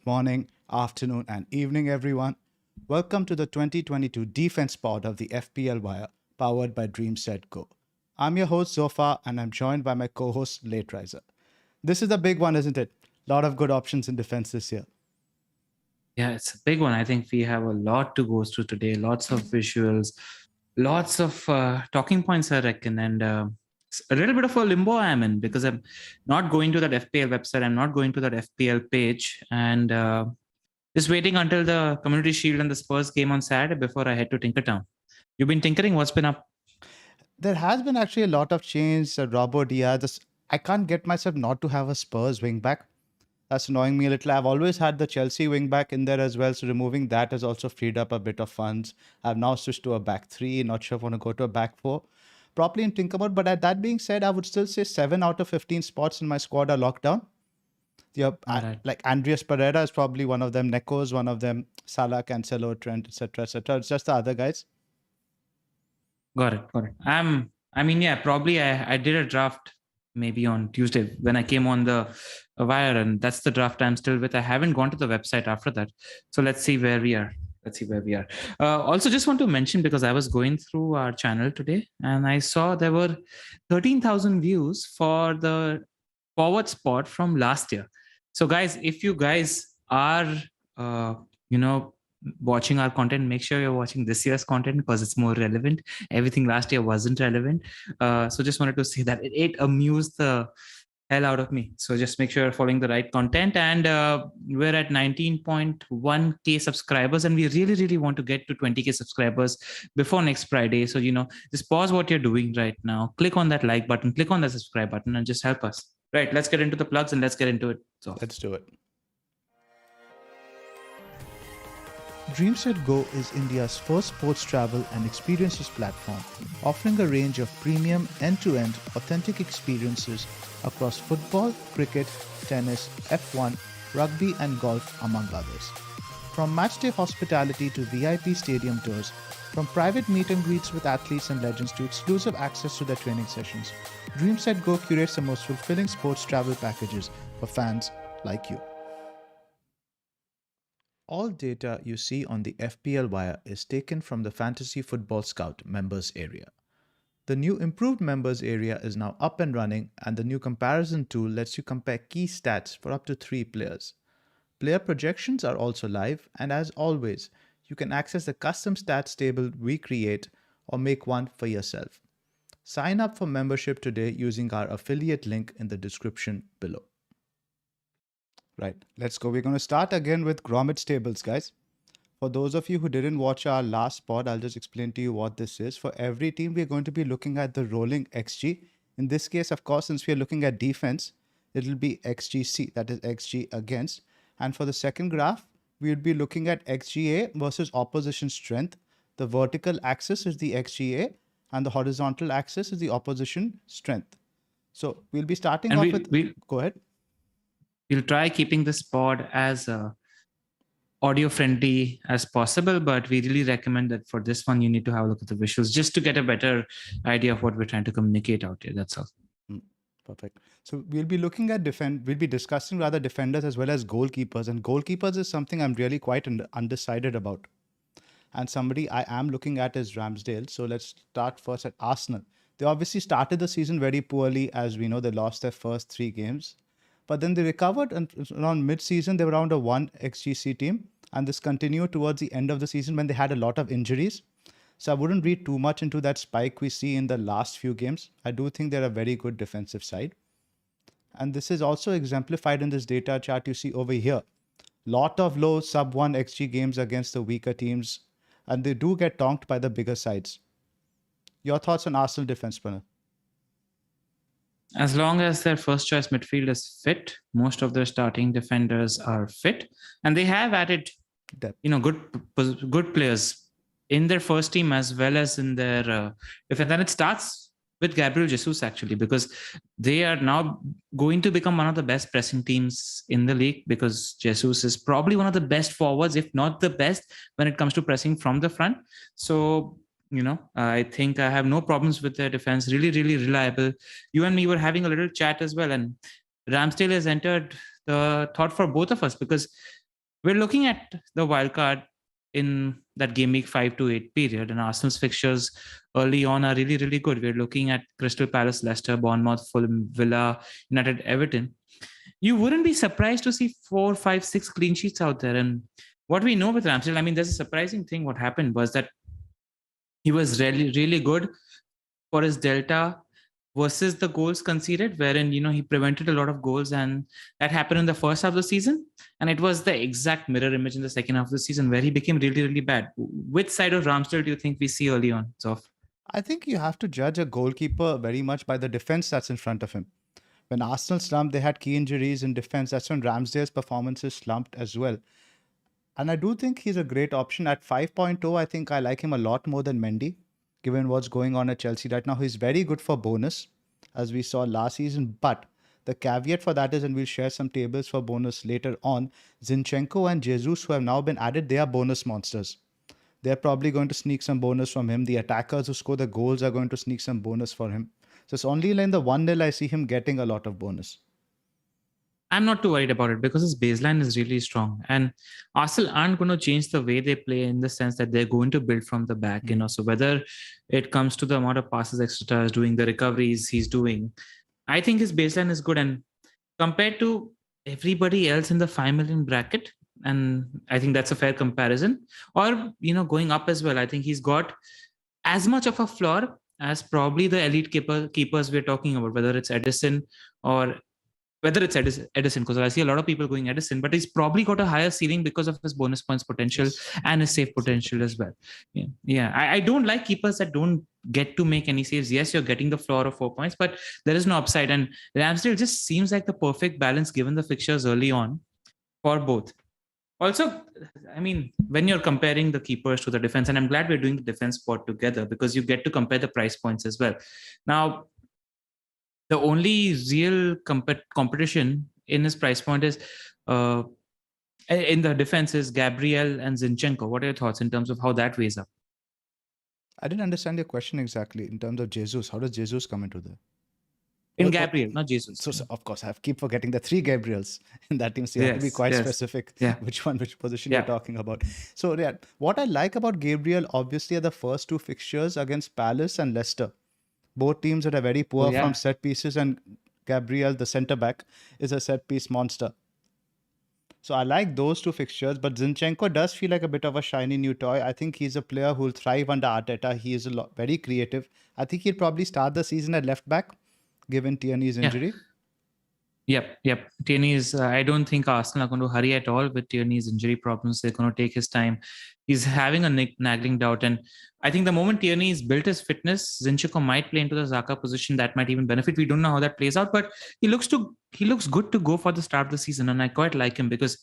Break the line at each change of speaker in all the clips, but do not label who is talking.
morning, afternoon, and evening, everyone. Welcome to the 2022 Defense Pod of the FPL Wire, powered by DreamSetGo. I'm your host, Zophar, and I'm joined by my co host, Lateriser. This is the big one, isn't it? A lot of good options in defense this year.
Yeah, it's a big one. I think we have a lot to go through today. Lots of visuals, lots of talking points, I reckon. And a little bit of a limbo I'm in because I'm not going to that FPL website. I'm not going to that FPL page. And just waiting until the Community Shield and the Spurs game on Saturday before I head to Tinkertown. You've been tinkering? What's been up?
There has been actually a lot of change. Robo Diaz, I can't get myself not to have a Spurs wingback. That's annoying me a little. I've always had the Chelsea wingback in there as well, so removing that has also freed up a bit of funds. I've now switched to a back three. Not sure if I want to go to a back four. Properly in Tinkermode, but that being said, I would still say 7 out of 15 spots in my squad are locked down.
Right.
Like Andreas Pereira is probably one of them. Neko is one of them. Salah, Cancelo, Trent, etc., etc. It's just the other guys.
Got it. Probably I did a draft maybe on Tuesday when I came on the wire, and that's the draft I'm still with. I haven't gone to the website after that. So let's see where we are. Also, just want to mention, because I was going through our channel today and I saw there were 13,000 views for the forward spot from last year. So guys, if you guys are, watching our content, make sure you're watching this year's content because it's more relevant. Everything last year wasn't relevant. So just wanted to say that it amused the hell out of me. So just make sure you're following the right content. And we're at 19.1k subscribers, and we really, really want to get to 20k subscribers before next Friday. So, just pause what you're doing right now. Click on that like button, click on the subscribe button, and just help us. Right, let's get into the plugs and let's get into it. So
let's do it. DreamSetGo is India's first sports travel and experiences platform, offering a range of premium end-to-end authentic experiences across football, cricket, tennis, F1, rugby and golf, among others. From matchday hospitality to VIP stadium tours, from private meet and greets with athletes and legends to exclusive access to their training sessions, DreamSetGo curates the most fulfilling sports travel packages for fans like you. All data you see on the FPL Wire is taken from the Fantasy Football Scout members area. The new improved members area is now up and running, and the new comparison tool lets you compare key stats for up to 3 players. Player projections are also live, and as always, you can access the custom stats table we create or make one for yourself. Sign up for membership today using our affiliate link in the description below. Right, let's go. We're going to start again with Gromit's tables, guys. For those of you who didn't watch our last pod, I'll just explain to you what this is. For every team, we're going to be looking at the rolling XG. In this case, of course, since we're looking at defense, it'll be XGC, that is XG against. And for the second graph, we'll be looking at XGA versus opposition strength. The vertical axis is the XGA, and the horizontal axis is the opposition strength. So we'll be starting off with... Go ahead.
We'll try keeping this pod as audio friendly as possible, but we really recommend that for this one, you need to have a look at the visuals just to get a better idea of what we're trying to communicate out here. That's all.
Perfect. So we'll be looking at we'll be discussing rather defenders as well as goalkeepers, and goalkeepers is something I'm really quite undecided about. And somebody I am looking at is Ramsdale. So let's start first at Arsenal. They obviously started the season very poorly. As we know, they lost their first 3 games. But then they recovered, and around mid-season, they were around a 1 XGC team. And this continued towards the end of the season when they had a lot of injuries. So I wouldn't read too much into that spike we see in the last few games. I do think they're a very good defensive side. And this is also exemplified in this data chart you see over here. Lot of low sub-1 XG games against the weaker teams. And they do get tonked by the bigger sides. Your thoughts on Arsenal defense, Pranav?
As long as their first choice midfield is fit, most of their starting defenders are fit, and they have added, good players in their first team as well as in their defense. And it starts with Gabriel Jesus actually, because they are now going to become one of the best pressing teams in the league, because Jesus is probably one of the best forwards, if not the best, when it comes to pressing from the front. So I think I have no problems with their defense. Really, really reliable. You and me were having a little chat as well, and Ramsdale has entered the thought for both of us, because We're looking at the wildcard in that game week 5 to 8 period, and Arsenal's fixtures early on are really, really good. We're looking at Crystal Palace, Leicester, Bournemouth, Fulham, Villa, United, Everton. You wouldn't be surprised to see 4, 5, 6 clean sheets out there. And what we know with Ramsdale, I mean, there's a surprising thing. What happened was that he was really, really good for his delta versus the goals conceded, wherein, he prevented a lot of goals, and that happened in the first half of the season. And it was the exact mirror image in the second half of the season where he became really, really bad. Which side of Ramsdale do you think we see early on, Zoff?
I think you have to judge a goalkeeper very much by the defense that's in front of him. When Arsenal slumped, they had key injuries in defense. That's when Ramsdale's performances slumped as well. And I do think he's a great option. At 5.0, I think I like him a lot more than Mendy, given what's going on at Chelsea right now. He's very good for bonus, as we saw last season. But the caveat for that is, and we'll share some tables for bonus later on, Zinchenko and Jesus, who have now been added, they are bonus monsters. They're probably going to sneak some bonus from him. The attackers who score the goals are going to sneak some bonus for him. So it's only in the 1-0 I see him getting a lot of bonus.
I'm not too worried about it because his baseline is really strong. And Arsenal aren't going to change the way they play in the sense that they're going to build from the back, So whether it comes to the amount of passes extra doing the recoveries he's doing, I think his baseline is good. And compared to everybody else in the 5 million bracket, and I think that's a fair comparison, or, going up as well, I think he's got as much of a floor as probably the elite keepers we're talking about, whether it's Edison, because I see a lot of people going Edison, but he's probably got a higher ceiling because of his bonus points potential and his save potential as well. Yeah. I don't like keepers that don't get to make any saves. Yes, you're getting the floor of 4 points, but there is no upside. And Ramsdale just seems like the perfect balance given the fixtures early on for both. Also, I mean, when you're comparing the keepers to the defense, and I'm glad we're doing the defense part together because you get to compare the price points as well. Now, the only real competition in his price point is in the defense is Gabriel and Zinchenko. What are your thoughts in terms of how that weighs up?
I didn't understand your question exactly in terms of Jesus. How does Jesus come into there?
In Gabriel, not Jesus.
So of course, I keep forgetting the 3 Gabriels in that team. So you have to be quite specific which position you're talking about. So what I like about Gabriel, obviously, are the first 2 fixtures against Palace and Leicester. Both teams that are very poor from set pieces, and Gabriel, the centre back, is a set piece monster. So I like those 2 fixtures, but Zinchenko does feel like a bit of a shiny new toy. I think he's a player who will thrive under Arteta. He is very creative. I think he'll probably start the season at left back, given Tierney's injury.
Yep. Tierney's, I don't think Arsenal are going to hurry at all with Tierney's injury problems. They're going to take his time. He's having a nagging doubt. And I think the moment Tierney's built his fitness, Zinchenko might play into the Xhaka position. That might even benefit. We don't know how that plays out, but he looks good to go for the start of the season. And I quite like him because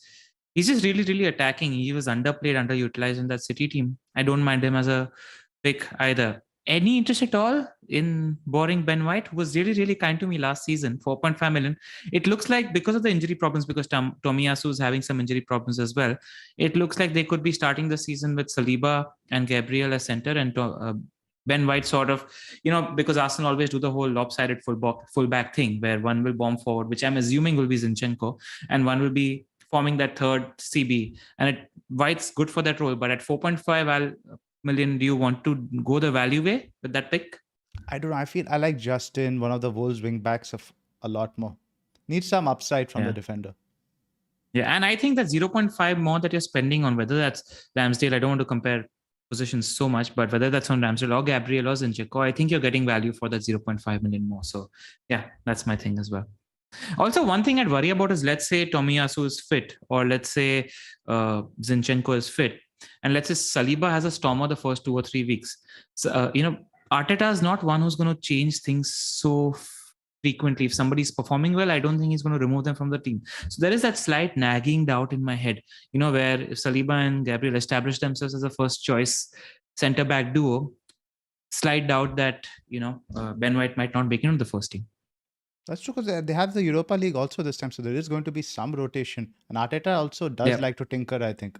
he's just really, really attacking. He was underplayed, underutilized in that City team. I don't mind him as a pick either. Any interest at all in boring Ben White, who was really, really kind to me last season, 4.5 million. It looks like because of the injury problems, because Tomiyasu is having some injury problems as well, it looks like they could be starting the season with Saliba and Gabriel as center and Ben White sort of, because Arsenal always do the whole lopsided fullback thing where one will bomb forward, which I'm assuming will be Zinchenko, and one will be forming that third CB. And White's good for that role, but at 4.5 million, do you want to go the value way with that pick?
I don't know. I feel I like Justin, one of the Wolves wing backs, a lot more. Needs some upside from the defender.
Yeah, and I think that 0.5 more that you're spending on, whether that's Ramsdale, I don't want to compare positions so much, but whether that's on Ramsdale or Gabriel or Zinchenko, I think you're getting value for that 0.5 million more. So yeah, that's my thing as well. Also, one thing I'd worry about is, let's say Tomiyasu is fit, or let's say Zinchenko is fit, and let's say Saliba has a stormer the first 2 or 3 weeks. So, Arteta is not one who's going to change things so frequently. If somebody's performing well, I don't think he's going to remove them from the team. So there is that slight nagging doubt in my head, where if Saliba and Gabriel establish themselves as a first choice centre-back duo, slight doubt that, Ben White might not make it on the first team.
That's true, because they have the Europa League also this time. So there is going to be some rotation. And Arteta also does like to tinker, I think.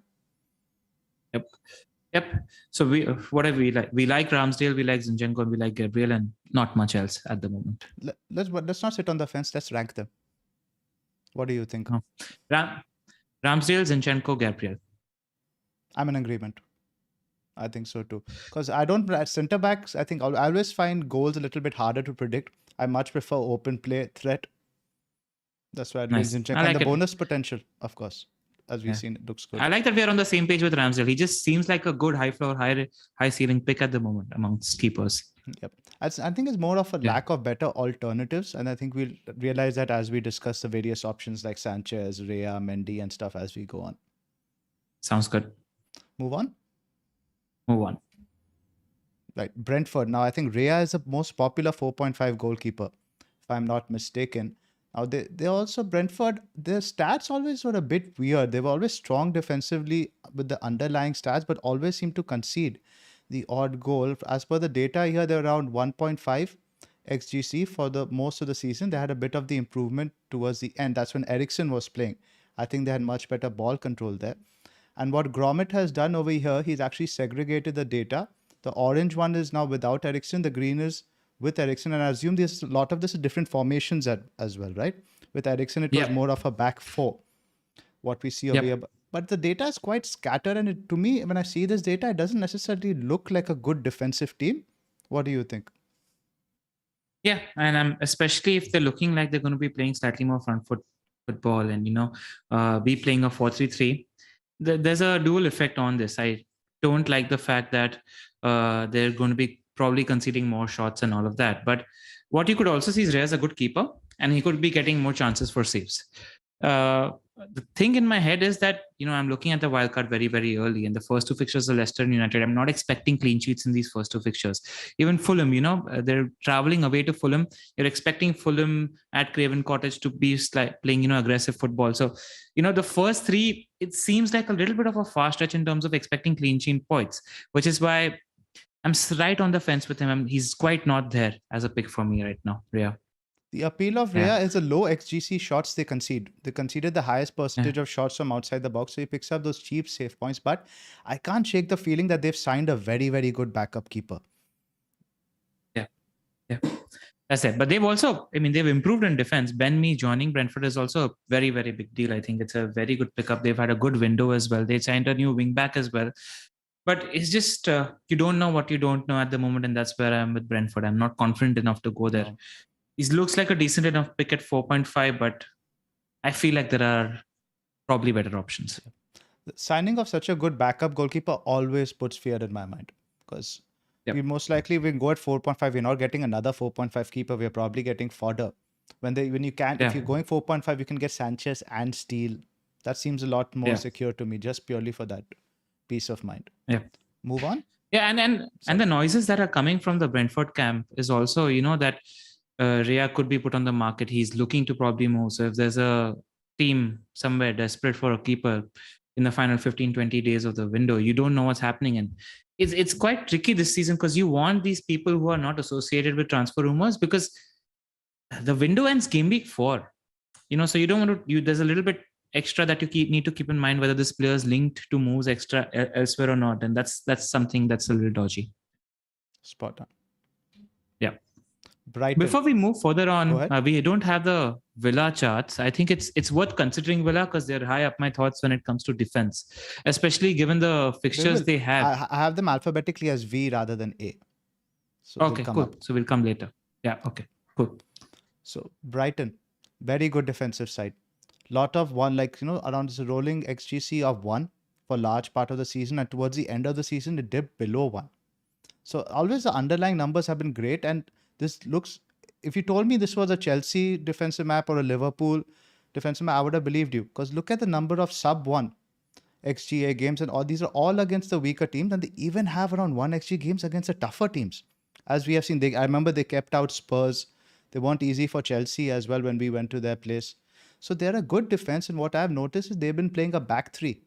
Yep. So what have we like? We like Ramsdale, we like Zinchenko, and we like Gabriel, and not much else at the moment.
Let's not sit on the fence. Let's rank them. What do you think?
Ramsdale, Zinchenko, Gabriel.
I'm in agreement. I think so too. Because I don't centre backs. I think I always find goals a little bit harder to predict. I much prefer open play threat. That's why I'd
Nice.
be Zinchenko.
I like
And the
it.
bonus potential, of course, as we've
Yeah.
seen, it looks good.
I like that we are on the same page with Ramsdale. He just seems like a good high floor, high ceiling pick at the moment amongst keepers.
Yep. I think it's more of a lack of better alternatives. And I think we'll realize that as we discuss the various options like Sanchez, Rhea, Mendy and stuff as we go on.
Sounds good.
Move on. Right. Brentford. Now, I think Rhea is the most popular 4.5 goalkeeper, if I'm not mistaken. Now, they also, Brentford, their stats always were a bit weird. They were always strong defensively with the underlying stats, but always seem to concede the odd goal. As per the data here, they're around 1.5 XGC for the most of the season. They had a bit of the improvement towards the end. That's when Eriksen was playing. I think they had much better ball control there. And what Gromit has done over here, he's actually segregated the data. The orange one is now without Eriksen. The green is with Eriksen. And I assume a lot of this is different formations as well, right? With Eriksen, it was more of a back four, what we see over here. But the data is quite scattered. And to me, when I see this data, it doesn't necessarily look like a good defensive team. What do you think?
Yeah, and especially if they're looking like they're going to be playing slightly more front foot football and, be playing a 4-3-3. There's a dual effect on this. I don't like the fact that they're going to be probably conceding more shots and all of that. But what you could also see is Rhea's a good keeper and he could be getting more chances for saves. The thing in my head is that, I'm looking at the wildcard very, very early. And the first two fixtures are Leicester and United. I'm not expecting clean sheets in these first two fixtures. Even Fulham, they're traveling away to Fulham. You're expecting Fulham at Craven Cottage to be playing, aggressive football. So, the first three, it seems like a little bit of a far stretch in terms of expecting clean sheet points, which is why I'm right on the fence with him. He's quite not there as a pick for me right now, Rhea.
The appeal of Rhea is the low XGC shots they concede. They conceded the highest percentage of shots from outside the box, so he picks up those cheap save points. But I can't shake the feeling that they've signed a very, very good backup keeper.
Yeah. That's it. But they've also, they've improved in defense. Ben Mee joining Brentford is also a very, very big deal. I think it's a very good pickup. They've had a good window as well. They signed a new wing back as well. But it's just, you don't know what you don't know at the moment. And that's where I am with Brentford. I'm not confident enough to go there. No. He looks like a decent enough pick at 4.5, but I feel like there are probably better options.
The signing of such a good backup goalkeeper always puts fear in my mind because we most likely will go at 4.5. We're not getting another 4.5 keeper. We're probably getting fodder. If you're going 4.5, you can get Sanchez and Steele. That seems a lot more secure to me, just purely for that peace of mind.
Yeah.
Move on.
Yeah, and the noises that are coming from the Brentford camp is also, that Rhea could be put on the market. He's looking to probably move. So if there's a team somewhere desperate for a keeper in the final 15-20 days of the window, you don't know what's happening. And it's quite tricky this season because you want these people who are not associated with transfer rumors because the window ends game week 4. So you don't want to, there's a little bit extra that you need to keep in mind whether this player is linked to moves extra elsewhere or not. And that's something that's a little dodgy.
Spot on.
Yeah.
Brighton.
Before we move further on, we don't have the Villa charts. I think it's worth considering Villa because they're high up my thoughts when it comes to defense, especially given the fixtures they have.
I have them alphabetically as V rather than A.
So okay, cool. So we'll come later. Yeah, okay, cool.
So Brighton, very good defensive side. Lot of one, around this rolling XGC of 1 for large part of the season, and towards the end of the season, it dipped below 1. So always the underlying numbers have been great, and this looks, if you told me this was a Chelsea defensive map or a Liverpool defensive map, I would have believed you. Because look at the number of sub 1 XGA games, and all these are all against the weaker teams, and they even have around 1 XG games against the tougher teams. As we have seen, I remember they kept out Spurs. They weren't easy for Chelsea as well when we went to their place. So they're a good defense, and what I've noticed is they've been playing a back 3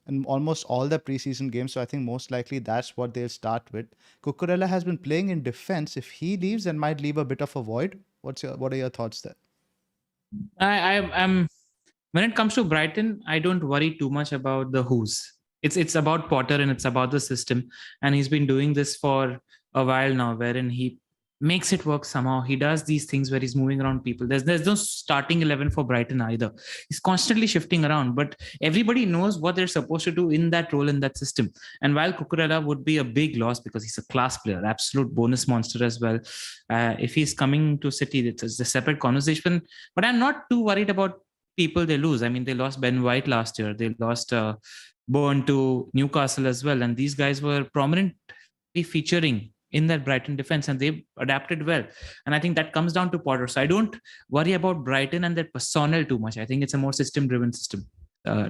in almost all the preseason games. So I think most likely that's what they'll start with. Cucurella has been playing in defense. If he leaves, then might leave a bit of a void. What are your thoughts there?
I'm when it comes to Brighton, I don't worry too much about the who's. It's about Potter and it's about the system. And he's been doing this for a while now, wherein he makes it work somehow. He does these things where he's moving around people. There's no starting 11 for Brighton either. He's constantly shifting around, but everybody knows what they're supposed to do in that role, in that system. And while Cucurella would be a big loss because he's a class player, absolute bonus monster as well. If he's coming to City, it's a separate conversation. But I'm not too worried about people they lose. I mean, they lost Ben White last year. They lost Bourne to Newcastle as well. And these guys were prominently featuring in that Brighton defense, and they've adapted well. And I think that comes down to Potter. So I don't worry about Brighton and their personnel too much. I think it's a more system-driven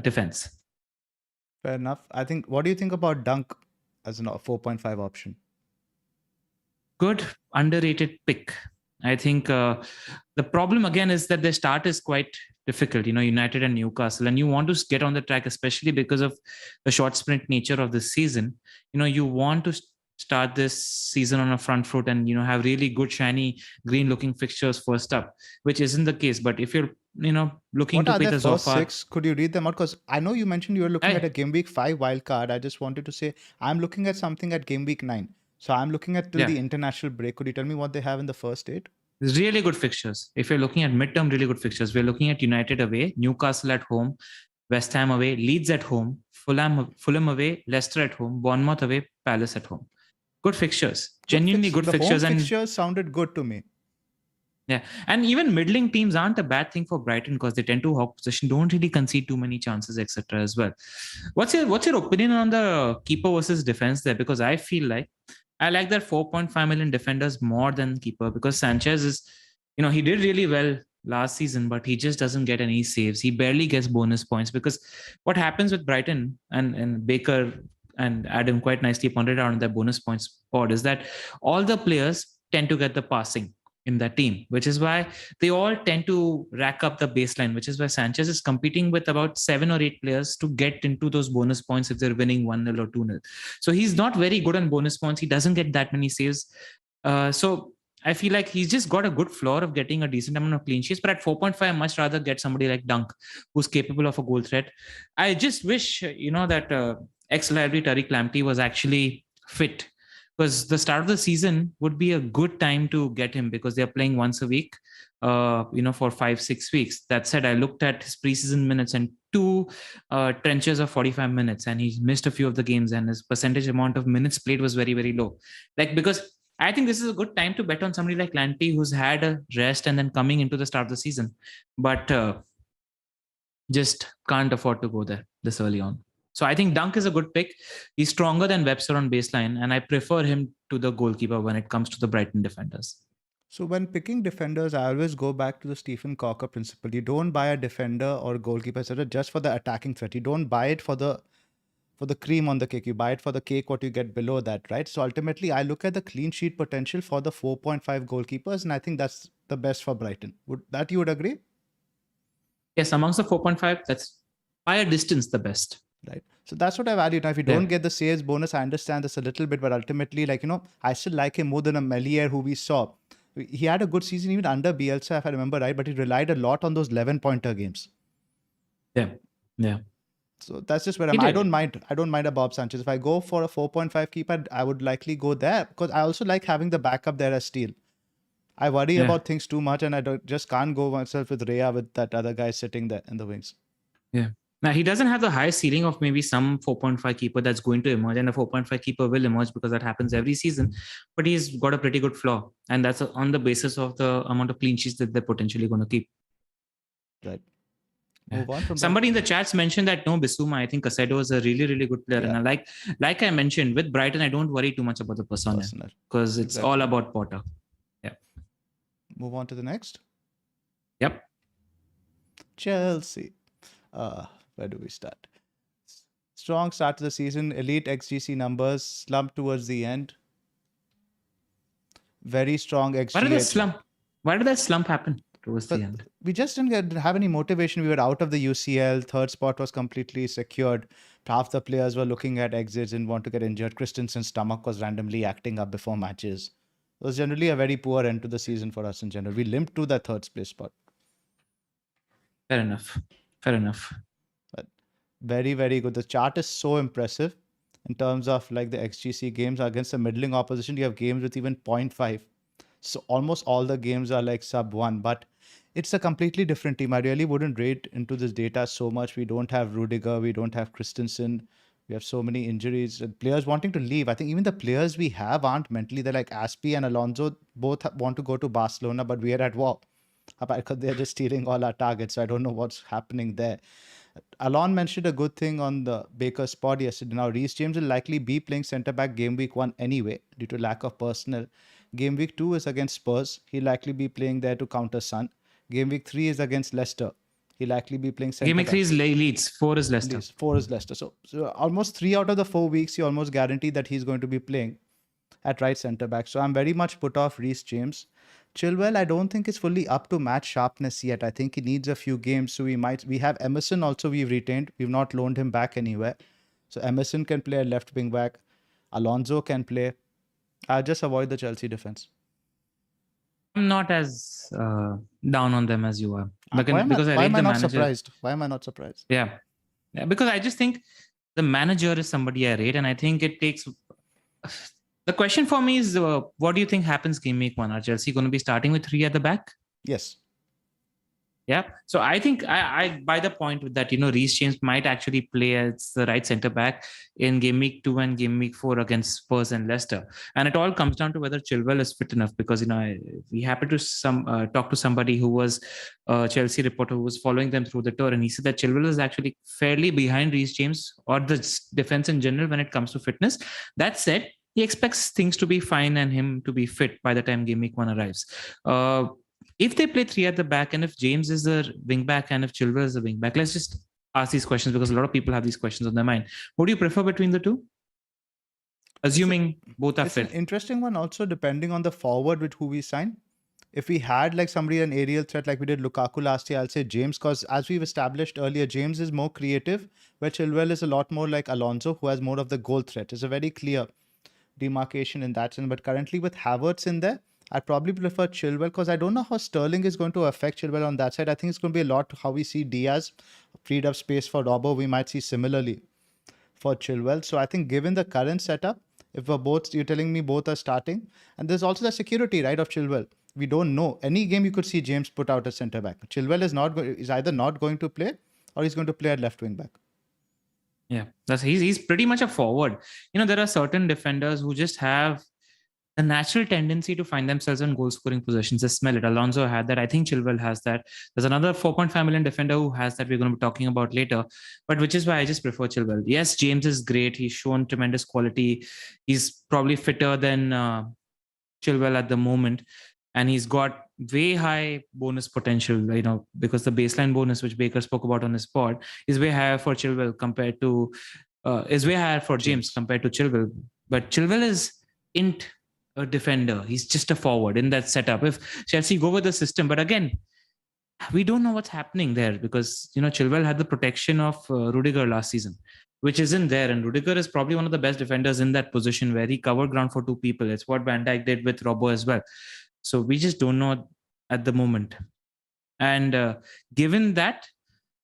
defense.
Fair enough. I think, what do you think about Dunk as a 4.5 option?
Good, underrated pick. I think the problem again is that their start is quite difficult, United and Newcastle, and you want to get on the track, especially because of the short sprint nature of this season. You want to start this season on a front foot and have really good shiny green looking fixtures first up, which isn't the case. But if you're looking
what
to
are
pick
the
a
first
Zophar,
6? Could you read them out? Because I know you mentioned you were looking at a game week 5 wildcard. I just wanted to say I'm looking at something at game week 9, so I'm looking at till the international break. Could you tell me what they have in the first 8?
Really good fixtures. If you're looking at midterm, really good fixtures. We're looking at United away, Newcastle at home, West Ham away, Leeds at home, Fulham away, Leicester at home, Bournemouth away, Palace at home. Good fixtures, genuinely good fixtures.
The home fixtures sounded good to me.
Yeah, and even middling teams aren't a bad thing for Brighton because they tend to hog possession, don't really concede too many chances, etc. as well. What's your opinion on the keeper versus defense there? Because I feel like I like their 4.5 million defenders more than keeper, because Sanchez is, he did really well last season, but he just doesn't get any saves. He barely gets bonus points, because what happens with Brighton, and Baker and Adam quite nicely pointed out on their bonus points pod, is that all the players tend to get the passing in that team, which is why they all tend to rack up the baseline, which is why Sanchez is competing with about 7 or 8 players to get into those bonus points if they're winning 1-0 or 2-0. So he's not very good on bonus points. He doesn't get that many saves. So I feel like he's just got a good floor of getting a decent amount of clean sheets. But at 4.5, I much rather get somebody like Dunk, who's capable of a goal threat. I just wish, that ex-library Tariq Lamptey was actually fit, because the start of the season would be a good time to get him, because they're playing once a week, for 5-6 weeks. That said, I looked at his preseason minutes, and 2 trenches of 45 minutes, and he missed a few of the games, and his percentage amount of minutes played was very, very low. Because I think this is a good time to bet on somebody like Lamptey, who's had a rest and then coming into the start of the season, but just can't afford to go there this early on. So I think Dunk is a good pick. He's stronger than Webster on baseline, and I prefer him to the goalkeeper when it comes to the Brighton defenders.
So when picking defenders, I always go back to the Stephen Cocker principle. You don't buy a defender or goalkeeper just for the attacking threat. You don't buy it for the cream on the cake. You buy it for the cake, what you get below that, right? So ultimately, I look at the clean sheet potential for the 4.5 goalkeepers, and I think that's the best for Brighton. You would agree?
Yes, amongst the 4.5, that's by a distance the best.
Right. So that's what I value. Now, if you don't get the saves bonus, I understand this a little bit, but ultimately, I still like him more than a Melier who we saw. He had a good season even under Bielsa, if I remember right, but he relied a lot on those 11-pointer games.
Yeah.
So that's just where I don't mind a Bob Sanchez. If I go for a 4.5 keeper, I would likely go there, because I also like having the backup there as Steele. I worry about things too much, and I just can't go myself with Rhea with that other guy sitting there in the wings.
Yeah. Now, he doesn't have the high ceiling of maybe some 4.5 keeper that's going to emerge, and a 4.5 keeper will emerge because that happens every season. But he's got a pretty good floor, and that's on the basis of the amount of clean sheets that they're potentially going to keep.
Right.
Move on from somebody in the chats mentioned that no Bissouma. I think Caicedo is a really, really good player. And I like I mentioned, with Brighton, I don't worry too much about the personnel, because it's all about Potter. Yeah.
Move on to the next.
Yep.
Chelsea. Where do we start? Strong start to the season. Elite XGC numbers. Slump towards the end. Very strong XG.
Why did that slump happen towards the end?
We just didn't have any motivation. We were out of the UCL. Third spot was completely secured. Half the players were looking at exits and want to get injured. Christensen's stomach was randomly acting up before matches. It was generally a very poor end to the season for us in general. We limped to that third place spot.
Fair enough.
But very, very good. The chart is so impressive in terms of the XGC games against the middling opposition. You have games with even 0.5. So almost all the games are like sub 1, but it's a completely different team. I really wouldn't rate into this data so much. We don't have Rudiger, we don't have Christensen. We have so many injuries and players wanting to leave. I think even the players we have aren't mentally. They're like Aspi and Alonso both want to go to Barcelona, but we are at war. Because they're just stealing all our targets. So I don't know what's happening there. Alon mentioned a good thing on the Baker's pod yesterday. Now, Reece James will likely be playing centre back game week 1 anyway, due to lack of personnel. Game week 2 is against Spurs. He'll likely be playing there to counter Son. Game week 3 is against Leicester. He'll likely be playing centre
Game week 3 is Leeds, 4 is Leicester.
4 is Leicester. So almost 3 out of the 4 weeks, you almost guarantee that he's going to be playing at right centre back. So I'm very much put off Reece James. Chilwell, I don't think is fully up to match sharpness yet. I think he needs a few games. So we have Emerson also we've retained. We've not loaned him back anywhere. So Emerson can play at left wing back. Alonso can play. I'll just avoid the Chelsea defense.
I'm not as down on them as you are.
Why am I not surprised? Why am I not surprised?
Yeah, because I just think the manager is somebody I rate, and I think it takes... The question for me is, what do you think happens game week 1? Are Chelsea going to be starting with 3 at the back?
Yes.
Yeah. So I think I by the point with that, Reece James might actually play as the right centre back in game week 2 and game week 4 against Spurs and Leicester. And it all comes down to whether Chilwell is fit enough, because, we happened to talk to somebody who was a Chelsea reporter who was following them through the tour. And he said that Chilwell is actually fairly behind Reece James or the defense in general when it comes to fitness. That said, he expects things to be fine and him to be fit by the time game week 1 arrives. If they play 3 at the back, and if James is the wing back and if Chilwell is the wing back, let's just ask these questions because a lot of people have these questions on their mind. What do you prefer between the two? Assuming both are fit.
It's an interesting one also, depending on the forward with who we sign. If we had like somebody an aerial threat like we did Lukaku last year, I'll say James, because as we've established earlier, James is more creative, where Chilwell is a lot more like Alonso, who has more of the goal threat. It's a very clear demarcation in that sense. But currently with Havertz in there, I'd probably prefer Chilwell, because I don't know how Sterling is going to affect Chilwell on that side. I think it's going to be a lot how we see Diaz freed up space for Robbo. We might see similarly for Chilwell. So I think given the current setup, if you're telling me both are starting, and there's also the security, right, of Chilwell. We don't know. Any game you could see James put out a centre back. Chilwell is either not going to play or he's going to play at left wing back.
Yeah, he's pretty much a forward. There are certain defenders who just have a natural tendency to find themselves in goal scoring positions. They smell it. Alonso had that. I think Chilwell has that. There's another 4.5 million defender who has that we're going to be talking about later, but which is why I just prefer Chilwell. Yes, James is great. He's shown tremendous quality. He's probably fitter than Chilwell at the moment. And he's got way high bonus potential, because the baseline bonus, which Baker spoke about on his pod, is way higher for Chilwell compared to, is way higher for James compared to Chilwell. But Chilwell isn't a defender. He's just a forward in that setup. If Chelsea go with the system, but again, we don't know what's happening there because, Chilwell had the protection of Rudiger last season, which isn't there. And Rudiger is probably one of the best defenders in that position where he covered ground for 2 people. It's what Van Dijk did with Robbo as well. So we just don't know at the moment. And given that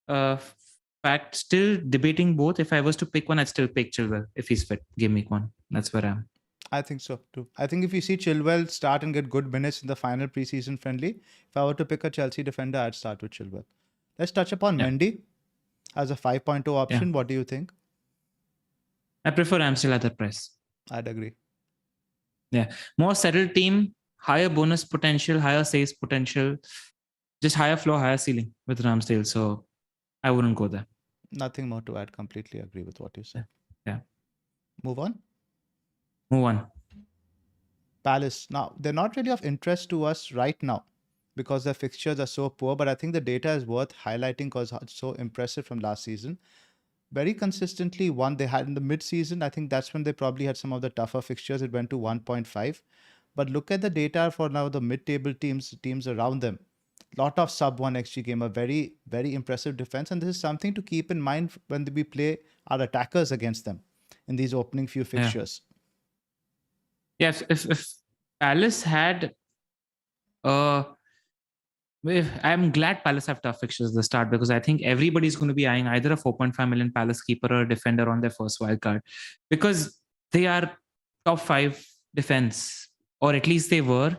fact, still debating both. If I was to pick one, I'd still pick Chilwell if he's fit game week 1. That's where I am.
I think so too. I think if you see Chilwell start and get good minutes in the final preseason friendly, if I were to pick a Chelsea defender, I'd start with Chilwell. Let's touch upon Mendy as a 5.0 option. Yeah. What do you think?
I prefer Ramsdale at that price.
I'd agree.
Yeah. More settled team, higher bonus potential, higher saves potential, just higher floor, higher ceiling with Ramsdale. So I wouldn't go there.
Nothing more to add. Completely agree with what you said.
Yeah.
Move on. Palace. Now, they're not really of interest to us right now because their fixtures are so poor, but I think the data is worth highlighting because it's so impressive from last season. Very consistently, one they had in the mid-season. I think that's when they probably had some of the tougher fixtures. It went to 1.5. But look at the data for now, the mid-table teams around them. Lot of sub-1 XG game, a very, very impressive defense. And this is something to keep in mind when we play our attackers against them in these opening few fixtures.
Yes, if Palace had, I'm glad Palace have tough fixtures at the start because I think everybody's going to be eyeing either a 4.5 million Palace keeper or a defender on their first wildcard because they are top 5 defense, or at least they were.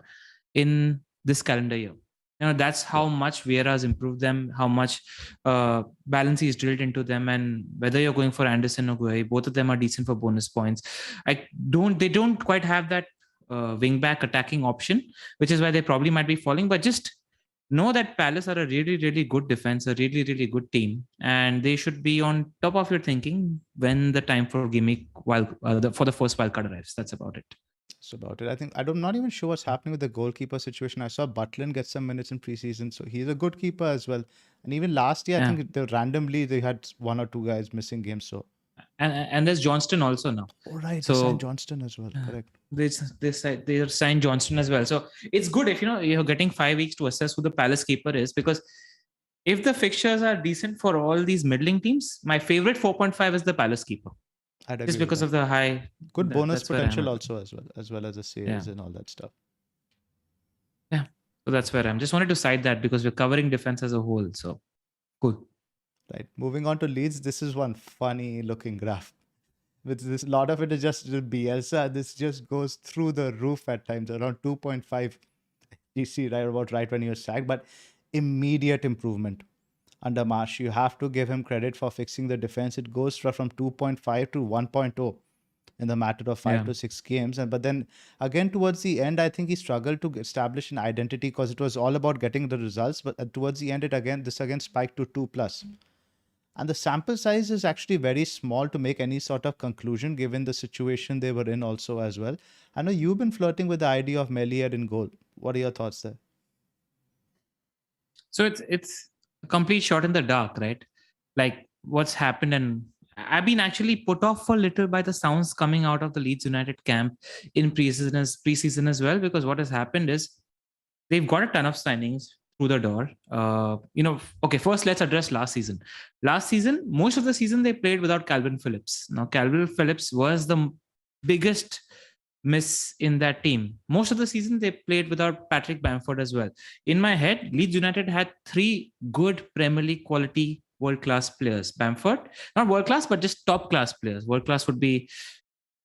in this calendar year. That's how much Vieira has improved them, how much balance he's drilled into them, and whether you're going for Anderson or Gueye, both of them are decent for bonus points. They don't quite have that wing back attacking option, which is why they probably might be falling. But just know that Palace are a really, really good defense, a really, really good team, and they should be on top of your thinking when the time for Gameweek for the first wildcard arrives. That's about it.
That's about it. I think I'm not even sure what's happening with the goalkeeper situation. I saw Butlin get some minutes in preseason, so he's a good keeper as well. And even last year, I think randomly they had one or two guys missing games. So
and there's Johnston also now.
Oh right, so they signed Johnston as well. Correct.
They signed Johnston as well. So it's good if you're getting 5 weeks to assess who the Palace keeper is, because if the fixtures are decent for all these middling teams, my favorite 4.5 is the Palace keeper. Just because of the high
good bonus potential also as well as the saves and all that stuff.
Yeah, so that's where I'm. Just wanted to cite that because we're covering defense as a whole. So cool.
Right. Moving on to Leeds, this is one funny looking graph. With this, a lot of it is just Bielsa. This just goes through the roof at times, around 2.5 GC, right when he was sacked, but immediate improvement under Marsh. You have to give him credit for fixing the defense. It goes from 2.5 to 1.0 in the matter of 5 to 6 games. But then again, towards the end, I think he struggled to establish an identity because it was all about getting the results. But towards the end, this again spiked to 2+. And the sample size is actually very small to make any sort of conclusion given the situation they were in also as well. I know you've been flirting with the idea of Meslier in goal. What are your thoughts there?
So it's a complete shot in the dark, right? Like what's happened, and I've been actually put off a little by the sounds coming out of the Leeds United camp in preseason as well, because what has happened is they've got a ton of signings through the door. Okay, first let's address last season. Last season, most of the season they played without Calvin Phillips. Now, Calvin Phillips was the biggest miss in that team. Most of the season they played without Patrick Bamford as well. In my head, Leeds United had 3 good Premier League quality world-class players. Bamford, not world-class, but just top-class players. World-class would be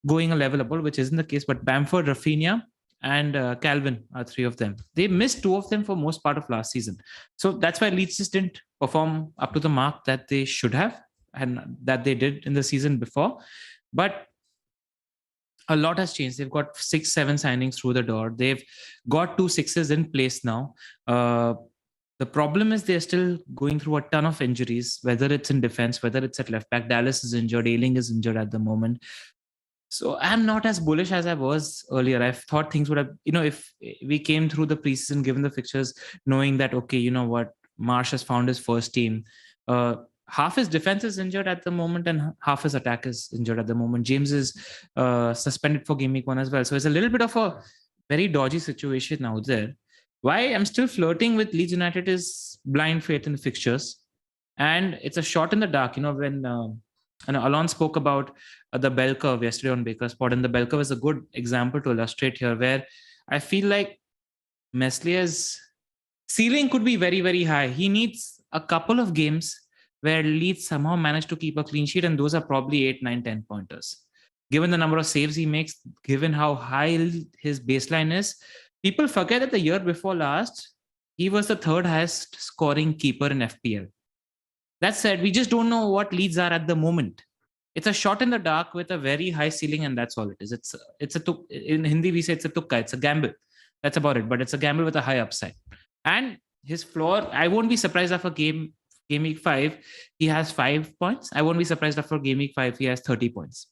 going a level above, which isn't the case, but Bamford, Rafinha, and Calvin are 3 of them. They missed 2 of them for most part of last season. So that's why Leeds just didn't perform up to the mark that they should have and that they did in the season before. But a lot has changed. They've got 6-7 signings through the door. They've got 2 6s in place now. The problem is they're still going through a ton of injuries, whether it's in defense, whether it's at left back. Dallas is injured. Ayling is injured at the moment. So I'm not as bullish as I was earlier. I thought things would have, if we came through the preseason, given the fixtures, knowing that, okay, you know what, Marsh has found his first team. Half his defense is injured at the moment and half his attack is injured at the moment. James is suspended for Game Week 1 as well. So it's a little bit of a very dodgy situation out there. Why I'm still flirting with Leeds United is blind faith in the fixtures. And it's a shot in the dark, when... And Alon spoke about the bell curve yesterday on Baker's Pod, and the bell curve is a good example to illustrate here, where I feel like Meslier's ceiling could be very, very high. He needs a couple of games where Leeds somehow managed to keep a clean sheet, and those are probably 8, 9, 10 pointers. Given the number of saves he makes, given how high his baseline is, people forget that the year before last, he was the 3rd highest scoring keeper in FPL. That said, we just don't know what Leeds are at the moment. It's a shot in the dark with a very high ceiling, and that's all it is. In Hindi we say it's a tukka. It's a gamble. That's about it. But it's a gamble with a high upside. And his floor, I won't be surprised after Game Week 5, he has 5 points. I won't be surprised after Game Week 5, he has 30 points.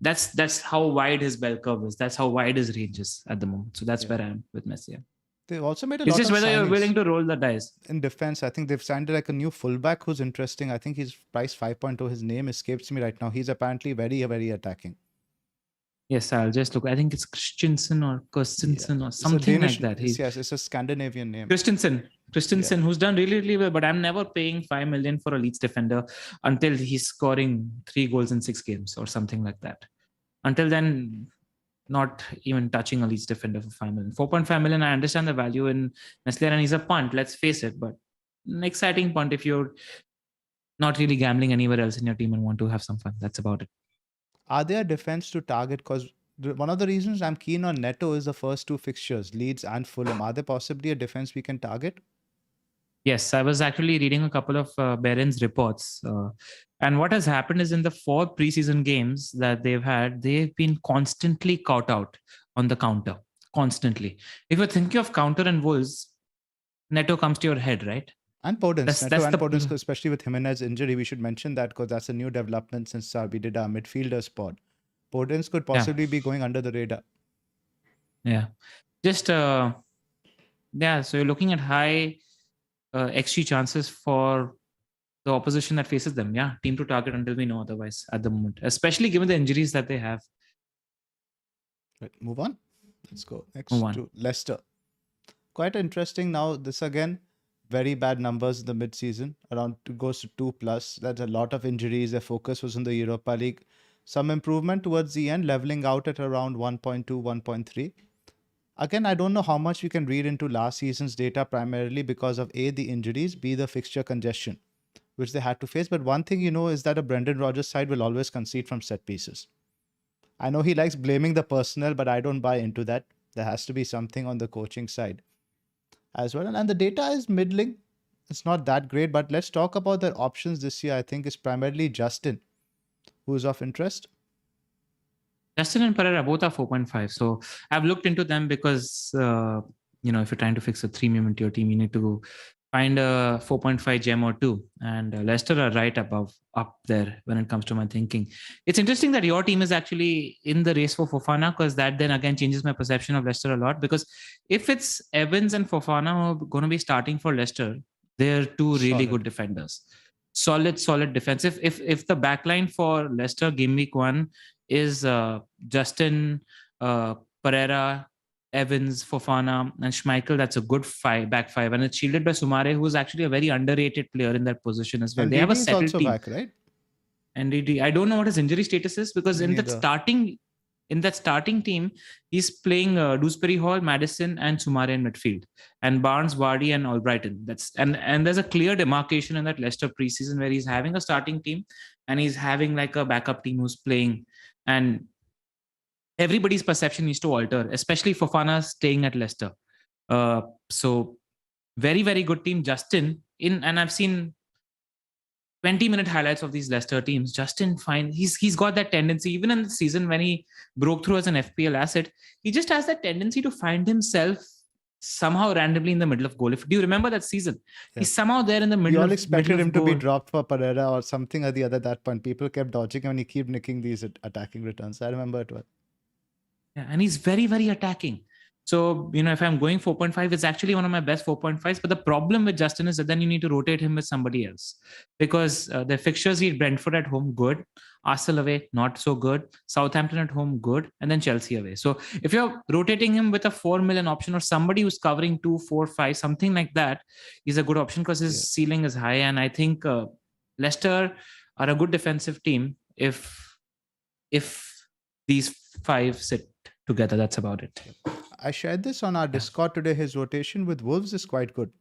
That's how wide his bell curve is. That's how wide his range is at the moment. So that's where I am with Messi.
They've also made a
lot of signings. It's just whether you're willing to roll the dice.
In defense, I think they've signed like a new fullback who's interesting. I think he's priced 5.0. His name escapes me right now. He's apparently very, very attacking.
Yes, I'll just look. I think it's Christensen or or something like that.
Yes, it's a Scandinavian name.
Christensen, who's done really, really well. But I'm never paying 5 million for a Leeds defender until he's scoring 3 goals in 6 games or something like that. Until then, not even touching a Leeds defender for 5 million. 4.5 million, I understand the value in Meslier, and he's a punt, let's face it, but an exciting punt if you're not really gambling anywhere else in your team and want to have some fun. That's about it.
Are there defense to target? Because One of the reasons I'm keen on Neto is the first two fixtures, Leeds and Fulham. Are they possibly a defense we can target?
Yes, I was actually reading a couple of Beren's reports. And what has happened is in the 4 preseason games that they've had, they've been constantly caught out on the counter. Constantly. If you're thinking of counter and Wolves, Neto comes to your head, right?
And Podence. Neto and Podence,
the
especially with Jimenez injury, we should mention that because that's a new development since we did our midfielder spot. Podence could possibly be going under the radar.
Yeah. Just, so you're looking at high XG chances for the opposition that faces them. Yeah, team to target until we know otherwise at the moment, especially given the injuries that they have.
Right, move on. Let's go next to Leicester. Quite interesting. Now, this again, very bad numbers in the mid-season. Around goes to 2+. That's a lot of injuries. Their focus was on the Europa League. Some improvement towards the end, leveling out at around 1.2, 1.3. Again, I don't know how much we can read into last season's data primarily because of A, the injuries, B, the fixture congestion, which they had to face. But one thing you know is that a Brendan Rodgers side will always concede from set pieces. I know he likes blaming the personnel, but I don't buy into that. There has to be something on the coaching side as well. And the data is middling. It's not that great, but let's talk about their options this year. I think is primarily Justin, who is of interest.
Justin and Pereira both are 4.5. So I've looked into them because, if you're trying to fix a 3 member into your team, you need to find a 4.5 gem or two. And Leicester are right up there when it comes to my thinking. It's interesting that your team is actually in the race for Fofana, because that then again changes my perception of Leicester a lot. Because if it's Evans and Fofana who are going to be starting for Leicester, they're two really good defenders. Solid defense. If the backline for Leicester game week 1 is Justin, Pereira, Evans, Fofana, and Schmeichel, that's a good back five. And it's shielded by Soumare, who's actually a very underrated player in that position as well.
And
they have a
settled also team. Back, right?
And I don't know what his injury status is, because in that starting team, he's playing Dewsbury Hall, Maddison, and Soumare in midfield, and Barnes, Vardy, and Albrighton. And there's a clear demarcation in that Leicester preseason where he's having a starting team and he's having like a backup team who's playing, and everybody's perception needs to alter, especially Fofana staying at Leicester. So very, very good team. Justin and I've seen 20-minute highlights of these Leicester teams. Justin, fine. He's got that tendency, even in the season when he broke through as an FPL asset, he just has that tendency to find himself somehow randomly in the middle of goal. Do you remember that season? Yes. He's somehow there in the middle.
We all expected him to be dropped for Pereira or something or the other at that point. People kept dodging him and he kept nicking these attacking returns. I remember it well.
Yeah, and he's very, very attacking. So, if I'm going 4.5, it's actually one of my best 4.5s. But the problem with Justin is that then you need to rotate him with somebody else, because the fixtures read Brentford at home, good. Arsenal away, not so good. Southampton at home, good. And then Chelsea away. So if you're rotating him with a 4 million option or somebody who's covering 2, 4, 5, something like that, is a good option because his ceiling is high. And I think Leicester are a good defensive team if these 5 sit together. That's about it.
I shared this on our Discord today. His rotation with Wolves is quite good.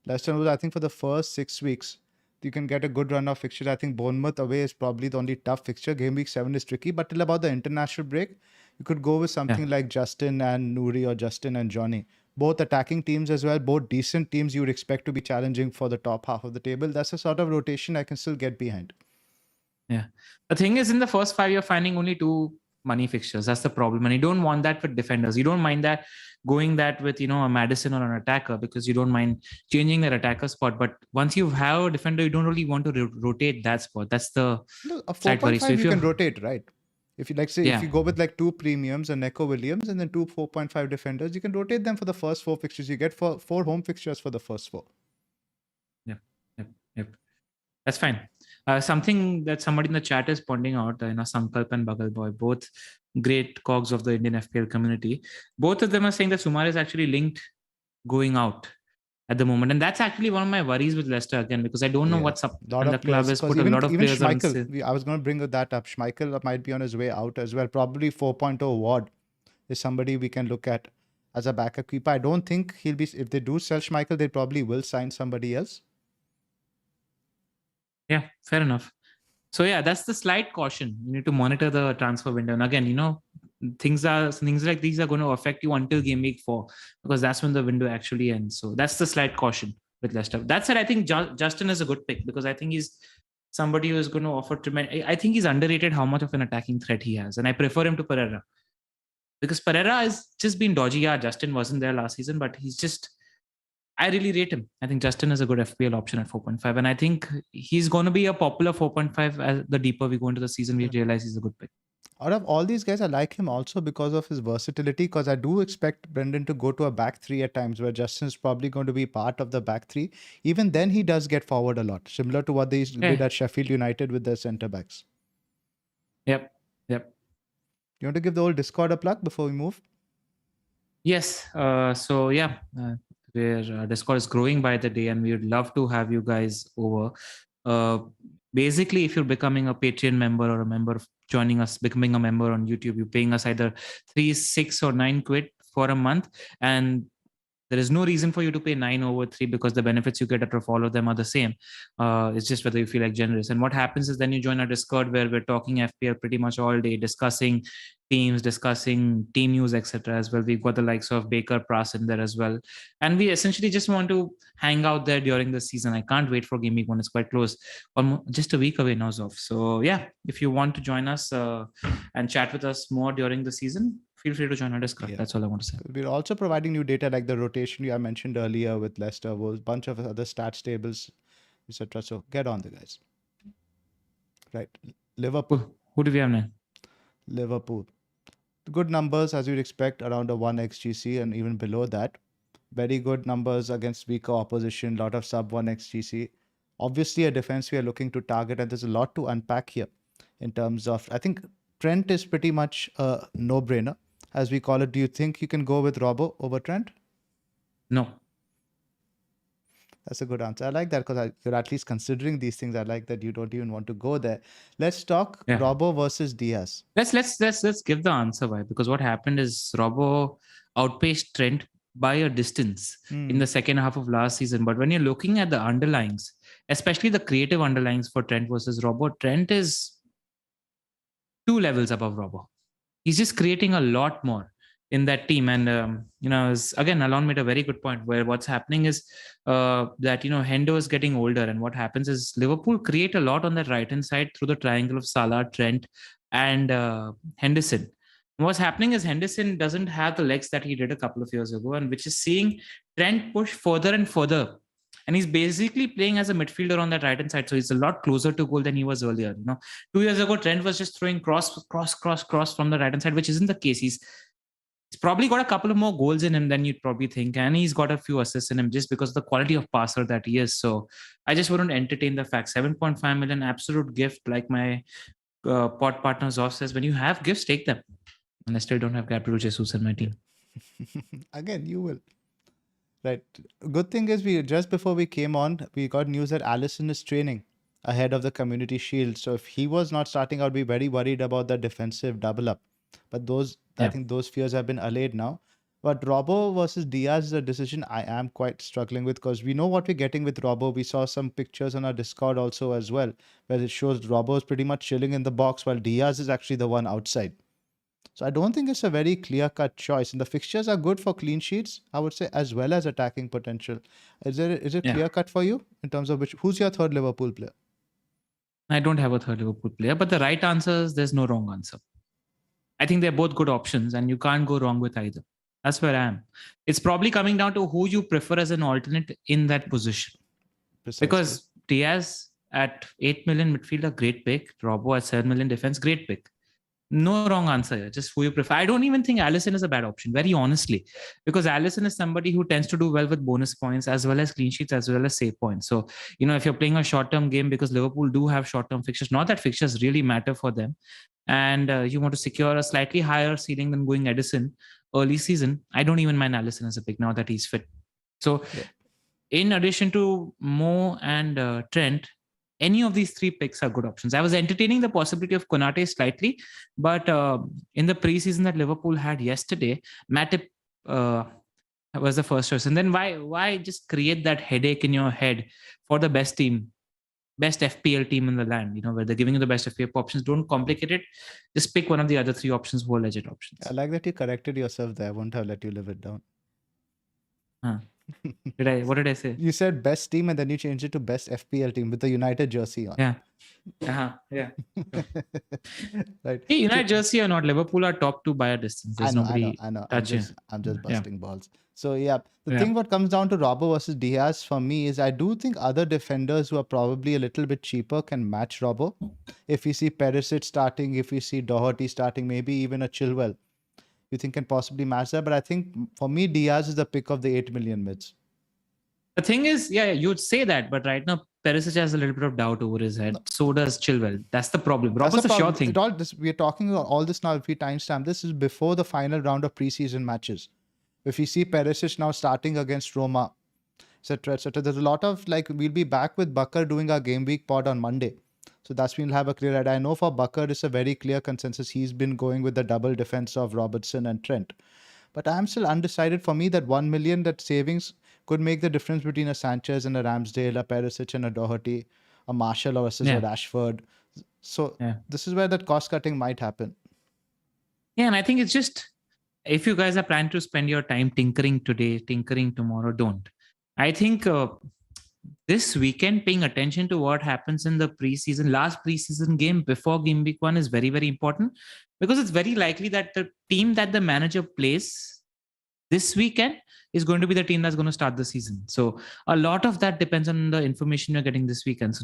Leicester was, I think, for the first 6 weeks, you can get a good run of fixtures. I think Bournemouth away is probably the only tough fixture. Game week 7 is tricky, but till about the international break, you could go with something like Justin and Nouri or Justin and Johnny. Both attacking teams as well, both decent teams you would expect to be challenging for the top half of the table. That's a sort of rotation I can still get behind.
Yeah. The thing is, in the first 5, you're finding only 2 money fixtures. That's the problem. And you don't want that with defenders. You don't mind that going that with, a Maddison or an attacker, because you don't mind changing their attacker spot. But once you have a defender, you don't really want to rotate that spot. That's the
a 4.5 so you can rotate, right? If you if you go with like 2 premiums and Neco Williams and then 2 4.5 defenders, you can rotate them for the first 4 fixtures. You get 4 home fixtures for the first 4.
Yep. That's fine. Something that somebody in the chat is pointing out, Sankalp and Bagal Boy, both great cogs of the Indian FPL community. Both of them are saying that Soumare is actually linked going out at the moment. And that's actually one of my worries with Leicester again, because I don't know what's up. And the club has put a lot of players on sale.
I was going to bring that up. Schmeichel might be on his way out as well. Probably 4.0 Ward is somebody we can look at as a backup keeper. I don't think he'll be, if they do sell Schmeichel, they probably will sign somebody else.
Yeah, fair enough. So that's the slight caution. You need to monitor the transfer window. And again, things like these are going to affect you until game week 4, because that's when the window actually ends. So that's the slight caution with Leicester. That said, I think Justin is a good pick, because I think he's somebody who is going to offer tremendous. I think he's underrated how much of an attacking threat he has, and I prefer him to Pereira, because Pereira has just been dodgy. Yeah, Justin wasn't there last season, but I really rate him. I think Justin is a good FPL option at 4.5, and I think he's going to be a popular 4.5 as the deeper we go into the season. We realize he's a good pick.
Out of all these guys, I like him also because of his versatility, because I do expect Brendan to go to a back three at times where Justin's probably going to be part of the back three. Even then, he does get forward a lot, similar to what they did at Sheffield United with their centre backs.
Yep.
You want to give the old Discord a plug before we move?
Yes. So yeah, where Discord is growing by the day, and we would love to have you guys over. Basically, if you're becoming a Patreon member or a member joining us, becoming a member on YouTube, you're paying us either 3, 6 or 9 quid for a month, and there is no reason for you to pay 9 over 3, because the benefits you get out of all of them are the same. It's just whether you feel like generous. And what happens is then you join our Discord, where we're talking FPL pretty much all day, discussing teams, discussing team news, etc. as well. We've got the likes of Baker, Pras in there as well. And we essentially just want to hang out there during the season. I can't wait for Game Week 1. It's quite close. Almost just a week away now, Zof. So yeah, if you want to join us and chat with us more during the season, feel free to join our Discord. Yeah. That's all I want to say.
We're also providing new data like the rotation I mentioned earlier with Leicester, a bunch of other stats tables, etc. So get on the guys. Right. Liverpool.
Who do we have now?
Liverpool. Good numbers, as you'd expect, around a 1 XGC and even below that. Very good numbers against weaker opposition, lot of sub 1 XGC. Obviously, a defense we are looking to target, and there's a lot to unpack here in terms of, I think Trent is pretty much a no-brainer, as we call it. Do you think you can go with Robbo over Trent?
No.
That's a good answer. I like that, because you're at least considering these things. I like that you don't even want to go there. Let's talk Robbo versus Diaz.
Let's give the answer why. Because what happened is Robbo outpaced Trent by a distance in the second half of last season. But when you're looking at the underlines, especially the creative underlines for Trent versus Robbo, Trent is 2 levels above Robbo. He's just creating a lot more in that team. And, again, Alon made a very good point, where what's happening is that, Hendo is getting older. And what happens is Liverpool create a lot on that right-hand side through the triangle of Salah, Trent, and Henderson. And what's happening is Henderson doesn't have the legs that he did a couple of years ago, and which is seeing Trent push further and further. And he's basically playing as a midfielder on that right-hand side. So he's a lot closer to goal than he was earlier. 2 years ago, Trent was just throwing cross from the right-hand side, which isn't the case. He's probably got a couple of more goals in him than you'd probably think. And he's got a few assists in him just because of the quality of passer that he is. So I just wouldn't entertain the fact. 7.5 million, absolute gift. Like my pod partner Zoff says, when you have gifts, take them. And I still don't have Gabriel Jesus in my team.
Again, you will. Right. Good thing is, just before we came on, we got news that Alisson is training ahead of the Community Shield. So if he was not starting, I'd be very worried about the defensive double up. But I think those fears have been allayed now. But Robbo versus Diaz is a decision I am quite struggling with, because we know what we're getting with Robbo. We saw some pictures on our Discord also as well, where it shows Robbo is pretty much chilling in the box while Diaz is actually the one outside. So I don't think it's a very clear-cut choice. And the fixtures are good for clean sheets, I would say, as well as attacking potential. Is it clear-cut for you in terms of who's your third Liverpool player?
I don't have a third Liverpool player, but the right answer is there's no wrong answer. I think they're both good options, and you can't go wrong with either. That's where I am. It's probably coming down to who you prefer as an alternate in that position. Precisely. Because Diaz at 8 million midfielder, great pick. Robbo at 7 million defense, great pick. No wrong answer here, just who you prefer. I don't even think Alisson is a bad option, very honestly, because Alisson is somebody who tends to do well with bonus points as well as clean sheets as well as save points. So, if you're playing a short-term game, because Liverpool do have short-term fixtures, not that fixtures really matter for them, and you want to secure a slightly higher ceiling than going Edison early season, I don't even mind Alisson as a pick now that he's fit. So, in addition to Mo and Trent, any of these 3 picks are good options. I was entertaining the possibility of Konate slightly, but in the preseason that Liverpool had yesterday, Matip was the first choice. And then why just create that headache in your head for the best team best FPL team in the land, where they're giving you the best FPL options. Don't complicate it. Just pick one of the other 3 options who are legit options.
I like that you corrected yourself there. I won't have let you live it down.
Huh. What did I say?
You said best team and then you changed it to best FPL team with the United jersey on.
Yeah. Yeah.
Right.
Hey, United jersey or not, Liverpool are top 2 by a distance. There's nobody
I know.
touching.
I'm just busting balls. So yeah, the thing what comes down to Robbo versus Diaz for me is I do think other defenders who are probably a little bit cheaper can match Robbo. If we see Perisic starting, if we see Doherty starting, maybe even a Chilwell, you think can possibly match that. But I think for me, Diaz is the pick of the 8 million mids.
The thing is, you'd say that, but right now Perisic has a little bit of doubt over his head. No. So does Chilwell. That's the problem. Robbo's a sure thing.
We're talking about all this now. If we timestamp, this is before the final round of preseason matches. If you see Perisic now starting against Roma, etc., etc., there's a lot of we'll be back with Bakar doing our game week pod on Monday. So that's when we'll have a clear idea. I know for Bakar, it's a very clear consensus. He's been going with the double defense of Robertson and Trent. But I'm still undecided. For me, that 1 million, that savings could make the difference between a Sanchez and a Ramsdale, a Perisic and a Doherty, a Marshall versus a Rashford. So this is where that cost cutting might happen.
Yeah, and I think it's just, if you guys are planning to spend your time tinkering today, tinkering tomorrow, don't. I think this weekend, paying attention to what happens in the last preseason game before game week 1 is very, very important, because it's very likely that the team that the manager plays this weekend is going to be the team that's going to start the season. So a lot of that depends on the information you're getting this weekend. So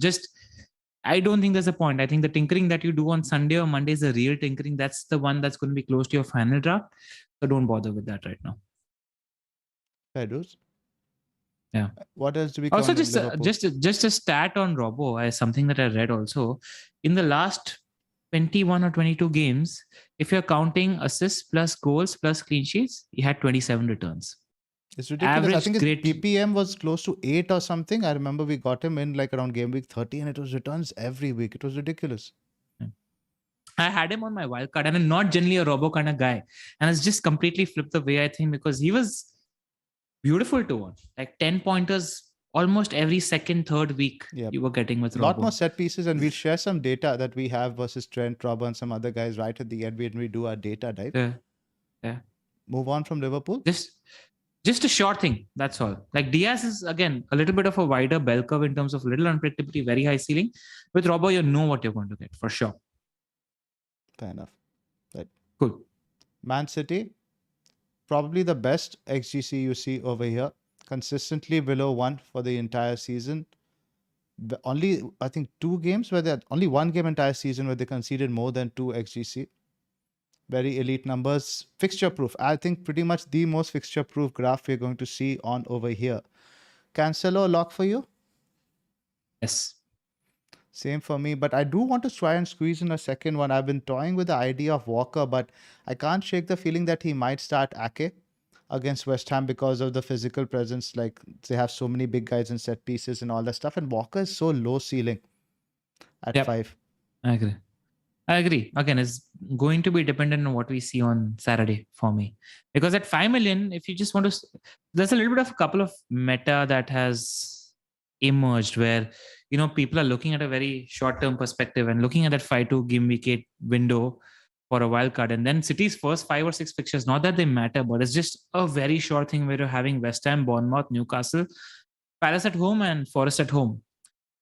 I don't think there's a point. I think the tinkering that you do on Sunday or Monday is the real tinkering. That's the one that's going to be close to your final draft. So don't bother with that right now.
Fair dues.
Yeah.
What else do we
also just a stat on Robbo, something that I read also. In the last 21 or 22 games, if you're counting assists plus goals plus clean sheets, he had 27 returns.
It's ridiculous. Average, I think his PPM was close to 8 or something. I remember we got him in around game week 30 and it was returns every week. It was ridiculous.
I had him on my wildcard and I'm not generally a Robbo kind of guy. And it's just completely flipped the way I think, because he was beautiful to watch. 10 pointers almost every second, third week you were getting with Robbo.
A lot more set pieces, and we'll share some data that we have versus Trent, Robbo and some other guys right at the end when we do our data dive.
Yeah.
Move on from Liverpool.
Just a short thing, that's all. Diaz is, again, a little bit of a wider bell curve in terms of little unpredictability, very high ceiling. With Robbo, you know what you're going to get, for sure.
Fair enough. Right.
Cool.
Man City, probably the best XGC you see over here. Consistently below 1 for the entire season. Only, I think, 2 games where only 1 game entire season where they conceded more than 2 XGC. Very elite numbers. Fixture proof. I think pretty much the most fixture proof graph we're going to see on over here. Cancelo, lock for you?
Yes.
Same for me, but I do want to try and squeeze in a second one. I've been toying with the idea of Walker, but I can't shake the feeling that he might start Ake against West Ham because of the physical presence. They have so many big guys and set pieces and all that stuff. And Walker is so low ceiling at 5.
I agree. Again, it's going to be dependent on what we see on Saturday for me. Because at 5 million, if you just want to, there's a little bit of a couple of meta that has emerged where, people are looking at a very short-term perspective and looking at that 5-2 game week 8 window for a wild card. And then City's first 5 or 6 fixtures, not that they matter, but it's just a very short thing where you're having West Ham, Bournemouth, Newcastle, Palace at home and Forest at home.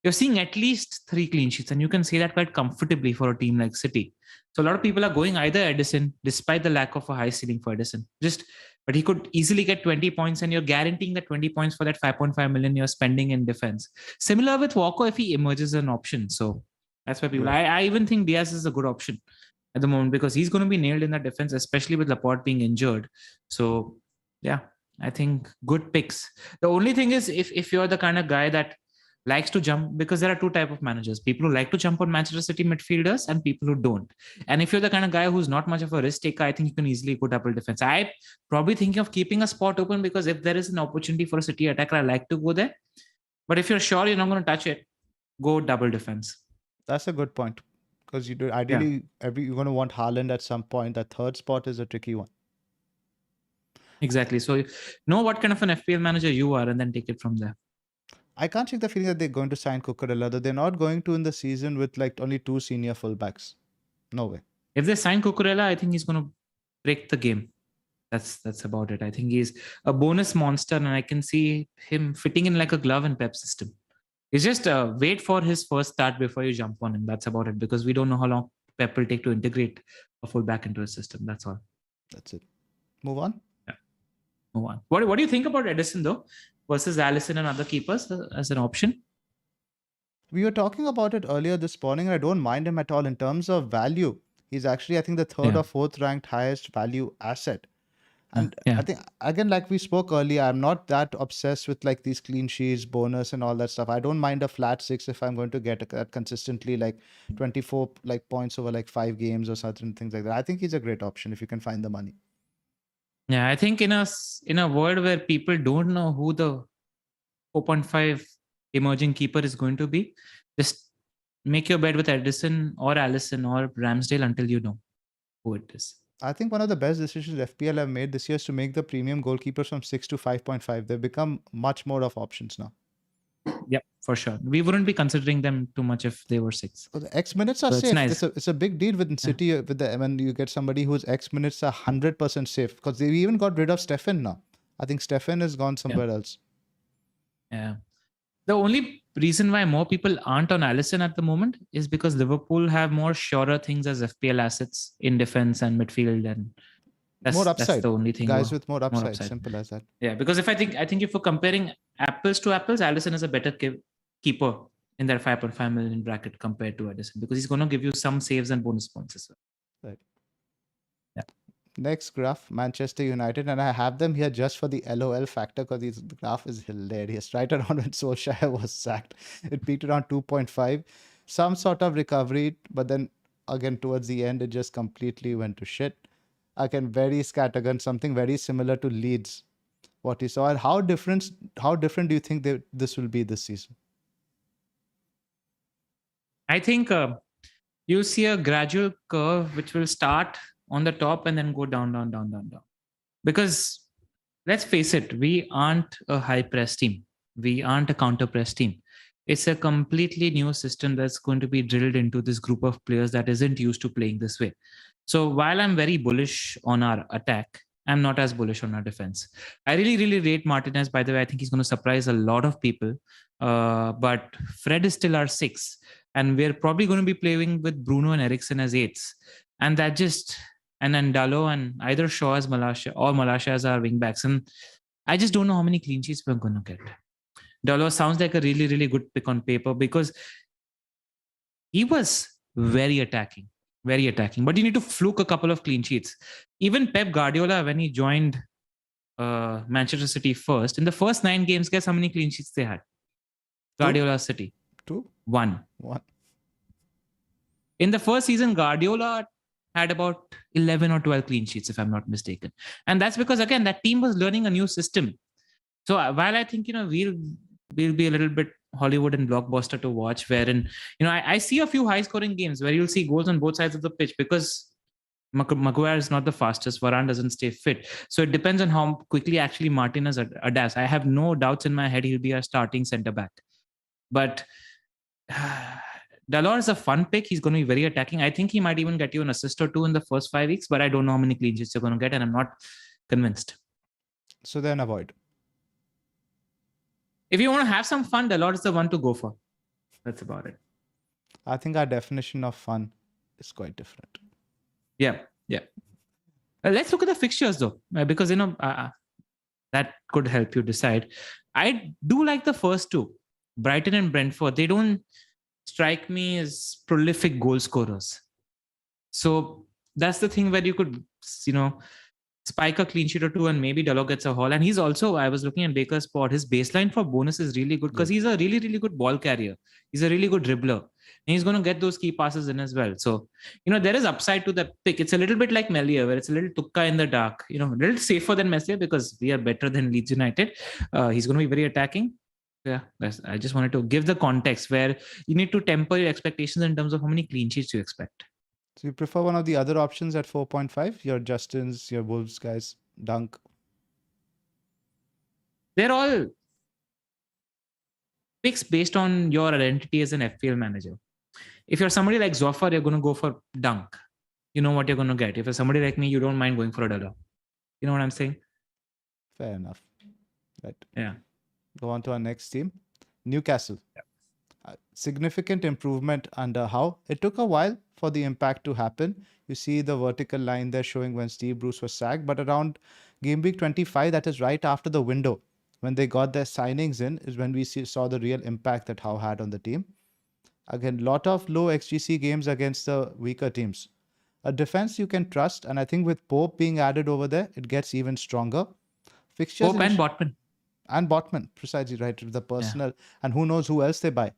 You're seeing at least 3 clean sheets, and you can say that quite comfortably for a team like City. So a lot of people are going either Edison, despite the lack of a high ceiling for Edison. But he could easily get 20 points, and you're guaranteeing that 20 points for that 5.5 million you're spending in defense. Similar with Walker if he emerges as an option. So that's why people. I even think Diaz is a good option at the moment because he's going to be nailed in that defense, especially with Laporte being injured. So yeah, I think good picks. The only thing is if you're the kind of guy that likes to jump, because there are 2 types of managers, people who like to jump on Manchester City midfielders and people who don't. And if you're the kind of guy who's not much of a risk taker, I think you can easily go double defense. I probably thinking of keeping a spot open because if there is an opportunity for a City attacker, I like to go there. But if you're sure you're not going to touch it, go double defense.
That's a good point because you do ideally you're going to want Haaland at some point. That third spot is a tricky one.
Exactly. So know what kind of an FPL manager you are and then take it from there.
I can't shake the feeling that they're going to sign Cucurella, though they're not going to in the season with like only 2 senior fullbacks. No way.
If they sign Cucurella, I think he's going to break the game. That's about it. I think he's a bonus monster, and I can see him fitting in like a glove in Pep's system. It's just wait for his first start before you jump on him. That's about it, because we don't know how long Pep will take to integrate a fullback into his system. That's all.
That's it. Move on.
Yeah. Move on. What do you think about Edison though versus Alisson and other keepers as an option?
We were talking about it earlier this morning. I don't mind him at all in terms of value. He's actually, I think, the third or fourth ranked highest value asset. And I think, again, like we spoke earlier, I'm not that obsessed with like these clean sheets, bonus and all that stuff. I don't mind a flat 6 if I'm going to get that consistently, like 24 like points over like 5 games or certain things like that. I think he's a great option if you can find the money.
Yeah, I think in a world where people don't know who the 4.5 emerging keeper is going to be, just make your bet with Edison or Alisson or Ramsdale until you know who it is.
I think one of the best decisions FPL have made this year is to make the premium goalkeepers from 6 to 5.5. They've become much more of options now.
Yep, for sure. We wouldn't be considering them too much if they were 6.
So the X minutes are safe. Nice. It's a big deal with City with the when you get somebody whose X minutes are 100% safe, because they even got rid of Stefan now. I think Stefan has gone somewhere else.
Yeah. The only reason why more people aren't on Alisson at the moment is because Liverpool have more surer things as FPL assets in defense and midfield, and that's the only thing.
Guys with more upside. Simple as that.
Yeah, because I think if you're comparing apples to apples, Alisson is a better keeper in that 5.5 million bracket compared to Edison, because he's going to give you some saves and bonus points as well.
Right. Yeah. Next graph, Manchester United, and I have them here just for the LOL factor because the graph is hilarious. Right around when Solskjaer was sacked, it peaked around 2.5. Some sort of recovery, but then again towards the end, it just completely went to shit. Again, very scattergun, something very similar to Leeds, what you saw. And how different do you think this will be this season?
I think you see a gradual curve which will start on the top and then go down. Because let's face it, we aren't a high press team. We aren't a counter press team. It's a completely new system that's going to be drilled into this group of players that isn't used to playing this way. So while I'm very bullish on our attack, I'm not as bullish on our defense. I really, really rate Martinez. By the way, I think he's going to surprise a lot of people. But Fred is still our 6. And we're probably going to be playing with Bruno and Eriksen as 8s. And that and then Dalot and either Shaw as Malaysia or Malaysia as our wingbacks. And I just don't know how many clean sheets we're going to get. Dalot sounds like a really, really good pick on paper because he was very attacking. But you need to fluke a couple of clean sheets. Even Pep Guardiola, when he joined Manchester City first, in the first 9 games, guess how many clean sheets they had? Guardiola City.
2?
1. In the first season, Guardiola had about 11 or 12 clean sheets, if I'm not mistaken. And that's because, again, that team was learning a new system. So while I think, we'll be a little bit Hollywood and blockbuster to watch, wherein, I see a few high-scoring games where you'll see goals on both sides of the pitch because Maguire is not the fastest. Varane doesn't stay fit. So it depends on how quickly actually Martinez adapts. I have no doubts in my head he'll be a starting centre-back. But Dalot is a fun pick. He's going to be very attacking. I think he might even get you an assist or 2 in the first 5 weeks, but I don't know how many clean sheets you're going to get, and I'm not convinced.
So then avoid.
If you want to have some fun, Dalot is the one to go for. That's about it.
I think our definition of fun is quite different.
Yeah. Let's look at the fixtures though, because that could help you decide. I do like the first 2, Brighton and Brentford. They don't strike me as prolific goal scorers. So that's the thing where you could, spike a clean sheet or 2 and maybe Dalot gets a haul. And he's also, I was looking at Baker's Spot, his baseline for bonus is really good because he's a really, really good ball carrier. He's a really good dribbler. And he's going to get those key passes in as well. So, there is upside to the pick. It's a little bit like Meslier, where it's a little tukka in the dark, a little safer than Meslier because we are better than Leeds United. He's going to be very attacking. Yeah, I just wanted to give the context where you need to temper your expectations in terms of how many clean sheets you expect.
So you prefer one of the other options at 4.5? Your Justins, your Wolves guys, Dunk?
They're all picks based on your identity as an FPL manager. If you're somebody like Zophar, you're going to go for dunk. You know what you're going to get. If you're somebody like me, you don't mind going for a dollar. You know what I'm saying?
Fair enough. Right.
Yeah.
Go on to our next team, Newcastle. Significant improvement under Howe. It took a while for the impact to happen. You see the vertical line there showing when Steve Bruce was sacked, but around game week 25, that is right after the window, when they got their signings in, is when we saw the real impact that Howe had on the team. Again, lot of low XGC games against the weaker teams. A defense you can trust, and I think with Pope being added over there, it gets even stronger. Fixtures
Pope and Botman.
And Botman, precisely right, the personal, and who knows who else they buy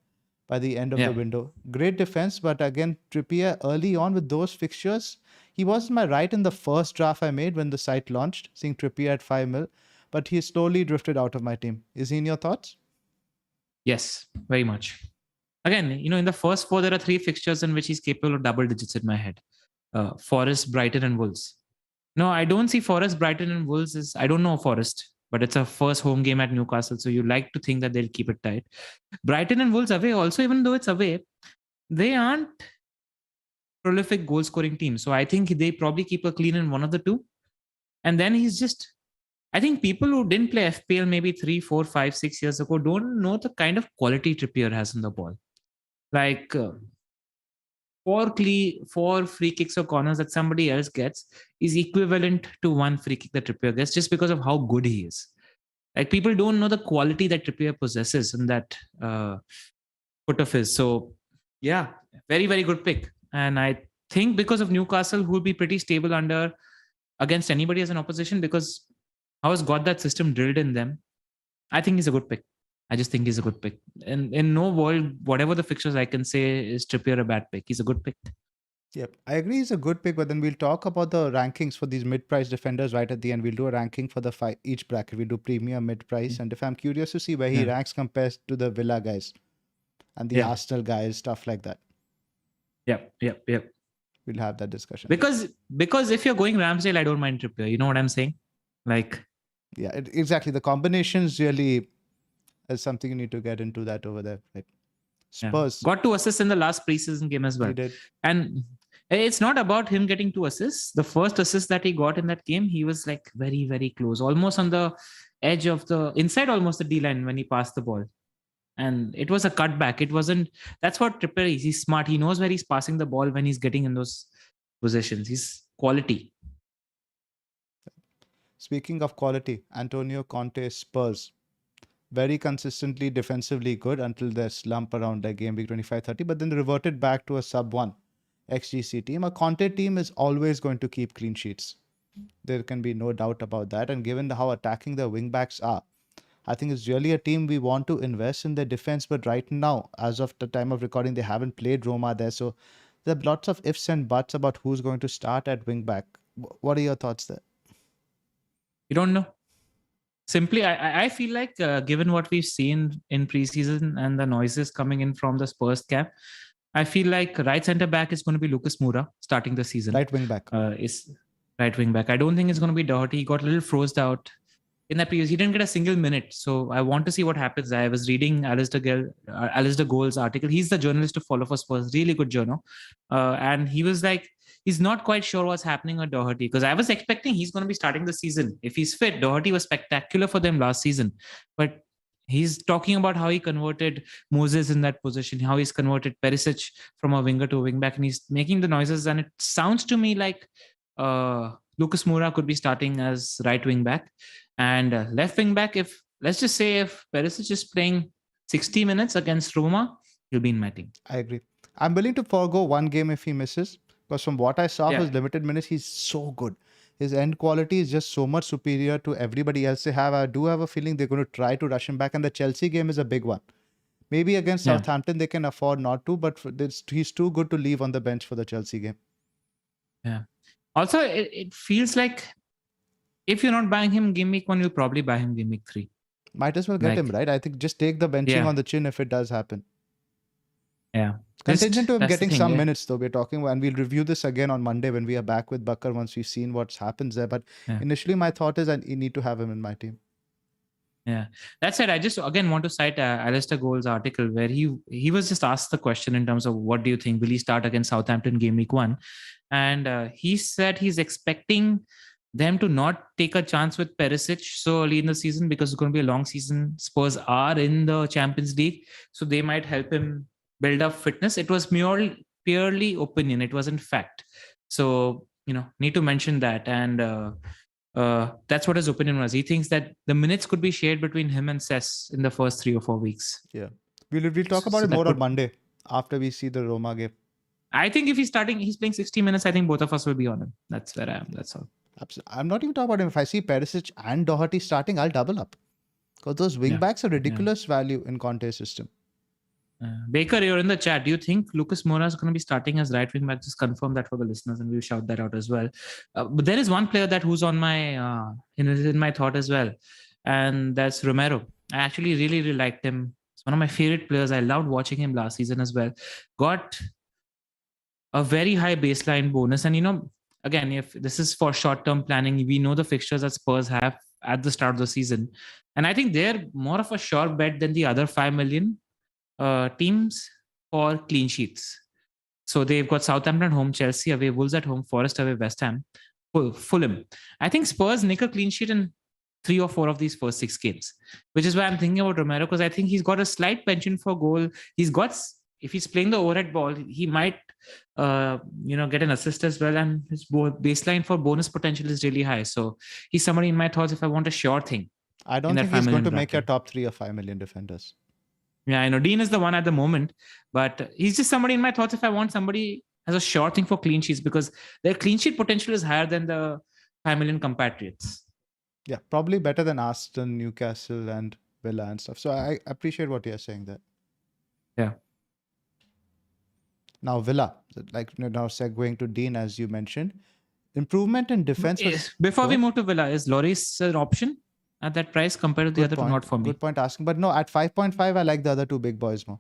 by the end of the window. Great defense, but again, Trippier early on with those fixtures, he wasn't my right in the first draft I made when the site launched, seeing Trippier at 5 mil, but he slowly drifted out of my team. Is he in your thoughts?
Yes, very much. Again, in the first 4, there are 3 fixtures in which he's capable of double digits in my head. Forest, Brighton and Wolves. No, I don't see Forest, Brighton and Wolves I don't know Forest, but it's a first home game at Newcastle, so you like to think that they'll keep it tight. Brighton and Wolves away also, even though it's away, they aren't prolific goal scoring team. So I think they probably keep a clean in one of the two. And then I think people who didn't play FPL maybe 3, 4, 5, 6 years ago don't know the kind of quality Trippier has on the ball. Like 4 free kicks or corners that somebody else gets is equivalent to 1 free kick that Trippier gets, just because of how good he is. Like, people don't know the quality that Trippier possesses in that foot of his. So yeah, very, very good pick. And I think because of Newcastle, who will be pretty stable against anybody as an opposition, because Howe has got that system drilled in them. I think he's a good pick. I just think he's a good pick. And in no world, whatever the fixtures, I can say is Trippier a bad pick. He's a good pick.
Yep, I agree he's a good pick, but then we'll talk about the rankings for these mid-price defenders right at the end. We'll do a ranking for each bracket. We'll do premium, mid-price, and if I'm curious to see where he ranks compared to the Villa guys and the Arsenal guys, stuff like that.
Yep.
We'll have that discussion.
Because if you're going Ramsdale, I don't mind Trippier. You know what I'm saying? Like,
yeah, exactly. The combinations really is something you need to get into that over there. Right? Spurs
got 2 assists in the last preseason game as well.
He did.
And it's not about him getting 2 assists. The first assist that he got in that game, he was like very, very close, almost on the edge of inside almost the D-line when he passed the ball. And it was a cutback. It wasn't. That's what Trippier is. He's smart. He knows where he's passing the ball when he's getting in those positions. He's quality.
Speaking of quality, Antonio Conte Spurs. Very consistently defensively good until their slump around their game week 25-30, but then reverted back to a sub-1 XGC team. A Conte team is always going to keep clean sheets. There can be no doubt about that. And given how attacking their wingbacks are, I think it's really a team we want to invest in their defense. But right now, as of the time of recording, they haven't played Roma there. So there are lots of ifs and buts about who's going to start at wingback. What are your thoughts there?
You don't know. Simply, I feel like given what we've seen in preseason and the noises coming in from the Spurs camp, I feel like right centre back is going to be Lucas Moura starting the season.
Right wing back.
Is right wing back. I don't think it's going to be Doherty. He got a little frozen out in that previous. He didn't get a single minute. So I want to see what happens. I was reading Alistair Gold's article. He's the journalist to follow for Spurs. Really good journal. And he was like, he's not quite sure what's happening with Doherty, because I was expecting he's going to be starting the season. If he's fit, Doherty was spectacular for them last season. But he's talking about how he converted Moses in that position, how he's converted Perisic from a winger to a wing back, and he's making the noises. And it sounds to me like Lucas Moura could be starting as right wing back. And left wing back, let's just say if Perisic is playing 60 minutes against Roma, he'll be in my team.
I agree. I'm willing to forego one game if he misses. Because from what I saw of his limited minutes, he's so good. His end quality is just so much superior to everybody else they have. I do have a feeling they're going to try to rush him back. And the Chelsea game is a big one. Maybe against Southampton, they can afford not to. But he's too good to leave on the bench for the Chelsea game.
Yeah. Also, it feels like if you're not buying him game week 1, you'll probably buy him game week 3.
Might as well get him, right? I think just take the benching on the chin if it does happen.
Yeah.
Contingent to him getting some minutes, though. We're talking, and we'll review this again on Monday when we are back with Bakar once we've seen what happens there. But initially, my thought is I need to have him in my team.
Yeah, that said, I just again want to cite Alistair Gold's article where he was just asked the question in terms of what do you think, will he start against Southampton game week 1, and he said he's expecting them to not take a chance with Perisic so early in the season because it's going to be a long season. Spurs are in the Champions League, so they might help him build up fitness. It was purely opinion, it wasn't fact. So need to mention that. And that's what his opinion was. He thinks that the minutes could be shared between him and Cess in the first 3 or 4 weeks.
Yeah, we'll talk about it more on Monday after we see the Roma game.
I think if he's playing 60 minutes, I think both of us will be on him. That's where I am. That's all.
Absolutely. I'm not even talking about him. If I see Perisic and Doherty starting, I'll double up. Because those wing backs are ridiculous value in Conte's system.
Baker, you're in the chat. Do you think Lucas Moura is going to be starting as right wing back? Just confirm that for the listeners, and we'll shout that out as well. But there is one player who's on my in my thought as well, and that's Romero. I actually really, really liked him. It's one of my favorite players. I loved watching him last season as well. Got a very high baseline bonus, and again, if this is for short-term planning, we know the fixtures that Spurs have at the start of the season, and I think they're more of a sure bet than the other 5 million teams for clean sheets. So they've got Southampton at home, Chelsea away, Wolves at home, Forest away, West Ham, Fulham. I think Spurs nick a clean sheet in 3 or 4 of these first 6 games, which is why I'm thinking about Romero, because I think he's got a slight penchant for goal. If he's playing the overhead ball, he might get an assist as well, and his baseline for bonus potential is really high. So he's somebody in my thoughts if I want a sure thing.
I don't think he's going to make your top 3 or 5 million defenders.
Yeah, I know Dean is the one at the moment, but he's just somebody in my thoughts if I want somebody as a sure thing for clean sheets, because their clean sheet potential is higher than the 5 million compatriots.
Yeah, probably better than Aston, Newcastle and Villa and stuff. So I appreciate what you're saying there.
Yeah.
Now Villa, now segueing to Dean, as you mentioned, improvement in defense.
Before we move to Villa, is Lloris an option at that price compared to the other two? Not for me.
Good point asking. But no, at 5.5, I like the other 2 big boys more.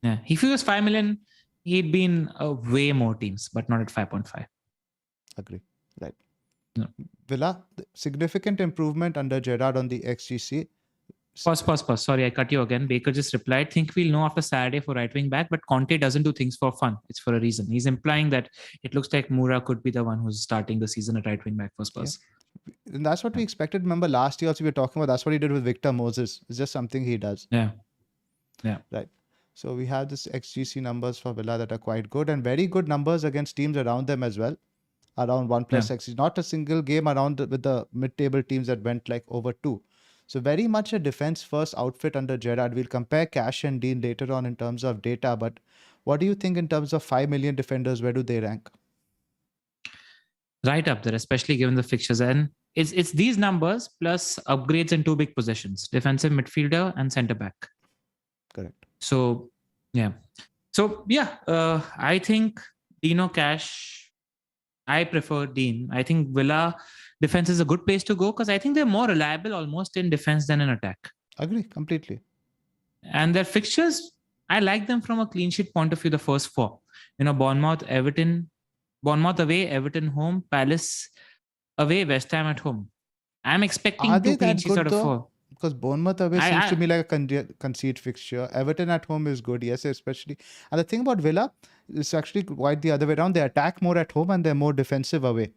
Yeah. If he was 5 million, he'd be in way more teams, but not at 5.5.
Agree. Right.
No.
Villa, significant improvement under Gerrard on the XGC.
Pause. Sorry, I cut you again. Baker just replied, think we'll know after Saturday for right wing back, but Conte doesn't do things for fun. It's for a reason. He's implying that it looks like Moura could be the one who's starting the season at right wing back for Spurs.
Yeah. And that's what we expected. Remember last year also we were talking about, that's what he did with Victor Moses. It's just something he does.
Yeah.
Right. So we have this XGC numbers for Villa that are quite good, and very good numbers against teams around them as well. Around 1+ XG. Not a single game with the mid-table teams that went over 2. So very much a defense-first outfit under Gerrard. We'll compare Cash and Dean later on in terms of data, but what do you think in terms of 5 million defenders? Where do they rank?
Right up there, especially given the fixtures. And it's these numbers plus upgrades in 2 big positions, defensive midfielder and centre back.
Correct.
So, yeah. I think Dino Cash, I prefer Dean. I think Villa defense is a good place to go because I think they're more reliable almost in defense than in attack.
Agree, completely.
And their fixtures, I like them from a clean sheet point of view, the first 4. Bournemouth away, Everton home, Palace away, West Ham at home. I'm expecting 2 clean sheets out of 4.
Because Bournemouth away seems to be like a concede fixture. Everton at home is good, yes, especially. And the thing about Villa is actually quite the other way around. They attack more at home and they're more defensive away.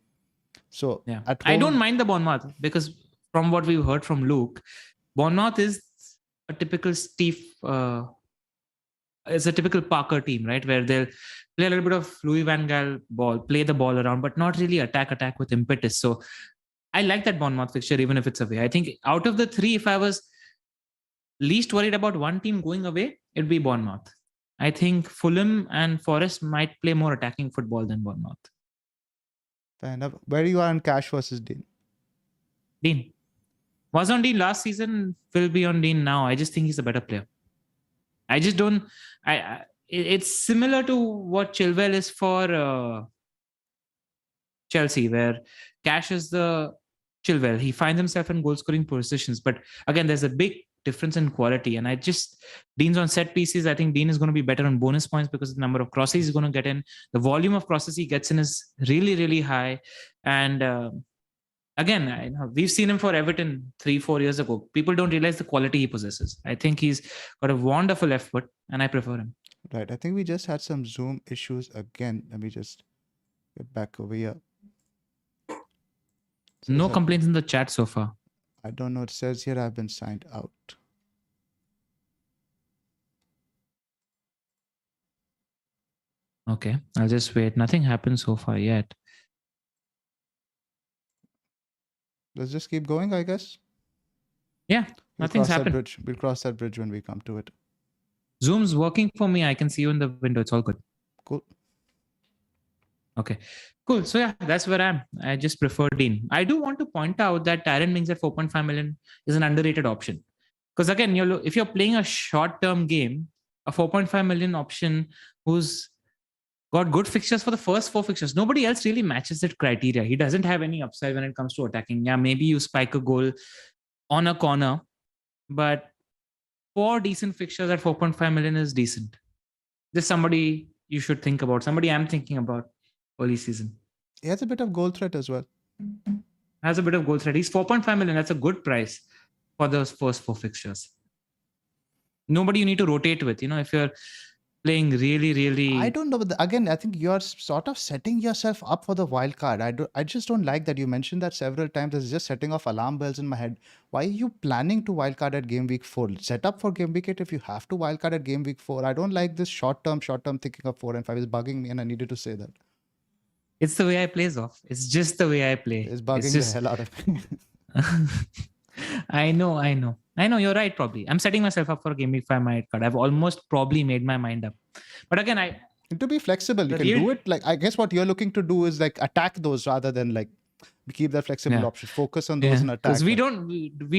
So at home,
I don't mind the Bournemouth because from what we've heard from Luke, Bournemouth is a typical it's a typical Parker team, right? Where they'll play a little bit of Louis van Gaal ball, play the ball around, but not really attack with impetus. So I like that Bournemouth fixture, even if it's away. I think out of the 3, if I was least worried about one team going away, it'd be Bournemouth. I think Fulham and Forest might play more attacking football than Bournemouth.
Fair enough. Where you are on Cash versus Dean?
Dean. Was on Dean last season, will be on Dean now. I just think he's a better player. I just don't... it's similar to what Chilwell is for Chelsea, where Cash is the Chilwell. He finds himself in goal-scoring positions. But again, there's a big difference in quality. And Dean's on set pieces. I think Dean is going to be better on bonus points because the number of crosses he's going to get in. The volume of crosses he gets in is really, really high. And Again, I know we've seen him for Everton 3-4 years ago. People don't realize the quality he possesses. I think he's got a wonderful left foot, and I prefer him.
Right. I think we just had some Zoom issues again. Let me just get back over here.
No complaints in the chat so far.
I don't know. It says here I've been signed out.
Okay, I'll just wait. Nothing happened so far yet.
Let's just keep going, I guess.
Yeah, nothing's happened.
We'll cross that bridge when we come to it.
Zoom's working for me. I can see you in the window. It's all good.
Cool.
Okay, cool. So yeah, that's where I am. I just prefer Dean. I do want to point out that Tyron Mings at 4.5 million is an underrated option. Because again, if you're playing a short-term game, a 4.5 million option who's got good fixtures for the first 4 fixtures. Nobody else really matches that criteria. He doesn't have any upside when it comes to attacking. Yeah, maybe you spike a goal on a corner, but 4 decent fixtures at 4.5 million is decent. This is somebody you should think about. Somebody I'm thinking about early season.
He has a bit of goal threat as well.
Has a bit of goal threat. He's 4.5 million. That's a good price for those first 4 fixtures. Nobody you need to rotate with. If you're playing really...
I don't know. But again, I think you're sort of setting yourself up for the wild card. I just don't like that. You mentioned that several times. It's just setting off alarm bells in my head. Why are you planning to wild card at game week 4? Set up for game week 8 if you have to wild card at game week 4. I don't like this short-term thinking of 4 and 5 is bugging me, and I needed to say that.
It's the way I play, Zoff. It's just the way I play.
It's bugging the hell out of me.
I know. You're right, probably. I'm setting myself up for a game week 5 wild card. I've almost probably made my mind up. But again,
to be flexible, you can do it. Like, I guess what you're looking to do is like attack those rather than like keep that flexible option. Focus on those and attack.
Because we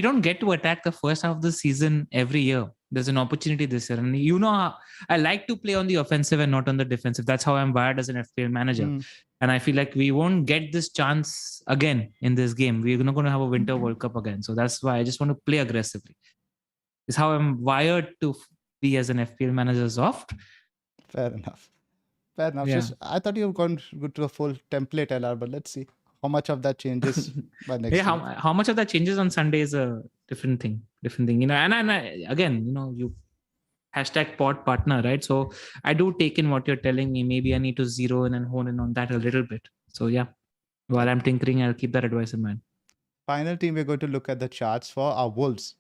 don't get to attack the first half of the season every year. There's an opportunity this year. And how I like to play on the offensive and not on the defensive. That's how I'm wired as an FPL manager. And I feel like we won't get this chance again in this game. We're not going to have a Winter World Cup again. So that's why I just want to play aggressively. It's how I'm wired to be as an FPL manager soft.
Fair enough. Yeah. I thought you were going to go to a full template LR, but let's see how much of that changes by next week.
How much of that changes on Sunday is a different thing. And again, you #pod partner, right? So I do take in what you're telling me. Maybe I need to zero in and hone in on that a little bit. So yeah, while I'm tinkering, I'll keep that advice in mind.
Final team, we're going to look at the charts for our Wolves.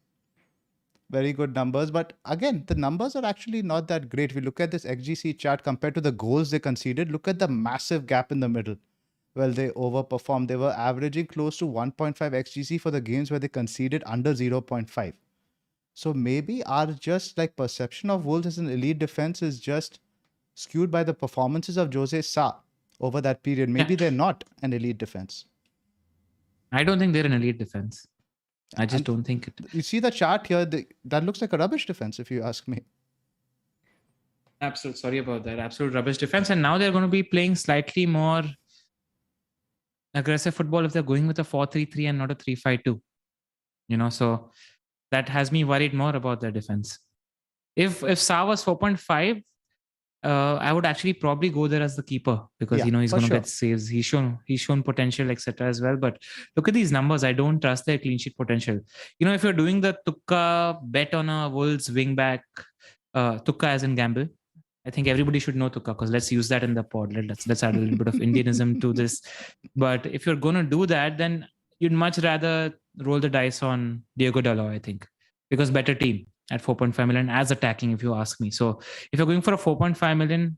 Very good numbers, but again, the numbers are actually not that great. If we look at this XGC chart compared to the goals they conceded, look at the massive gap in the middle. Well, they overperformed. They were averaging close to 1.5 XGC for the games where they conceded under 0.5. So maybe our just like perception of Wolves as an elite defense is just skewed by the performances of Jose Sa over that period. Maybe they're not an elite defense.
I don't think they're an elite defense. I just don't think it.
You see the chart here, that looks like a rubbish defense, if you ask me.
Absolute, sorry about that. Absolute rubbish defense. And now they're going to be playing slightly more aggressive football if they're going with a 4-3-3 and not a 3-5-2. So that has me worried more about their defense. If Sa was 4.5, I would actually probably go there as the keeper because he's going to get saves. He's shown potential, etc. as well. But look at these numbers. I don't trust their clean sheet potential. If you're doing the Tukka bet on a Wolves wing back, Tukka as in gamble, I think everybody should know Tukka because let's use that in the pod. Let's add a little bit of Indianism to this. But if you're going to do that, then you'd much rather roll the dice on Diego Dalot, I think, because better team at 4.5 million as attacking, if you ask me. So if you're going for a 4.5 million,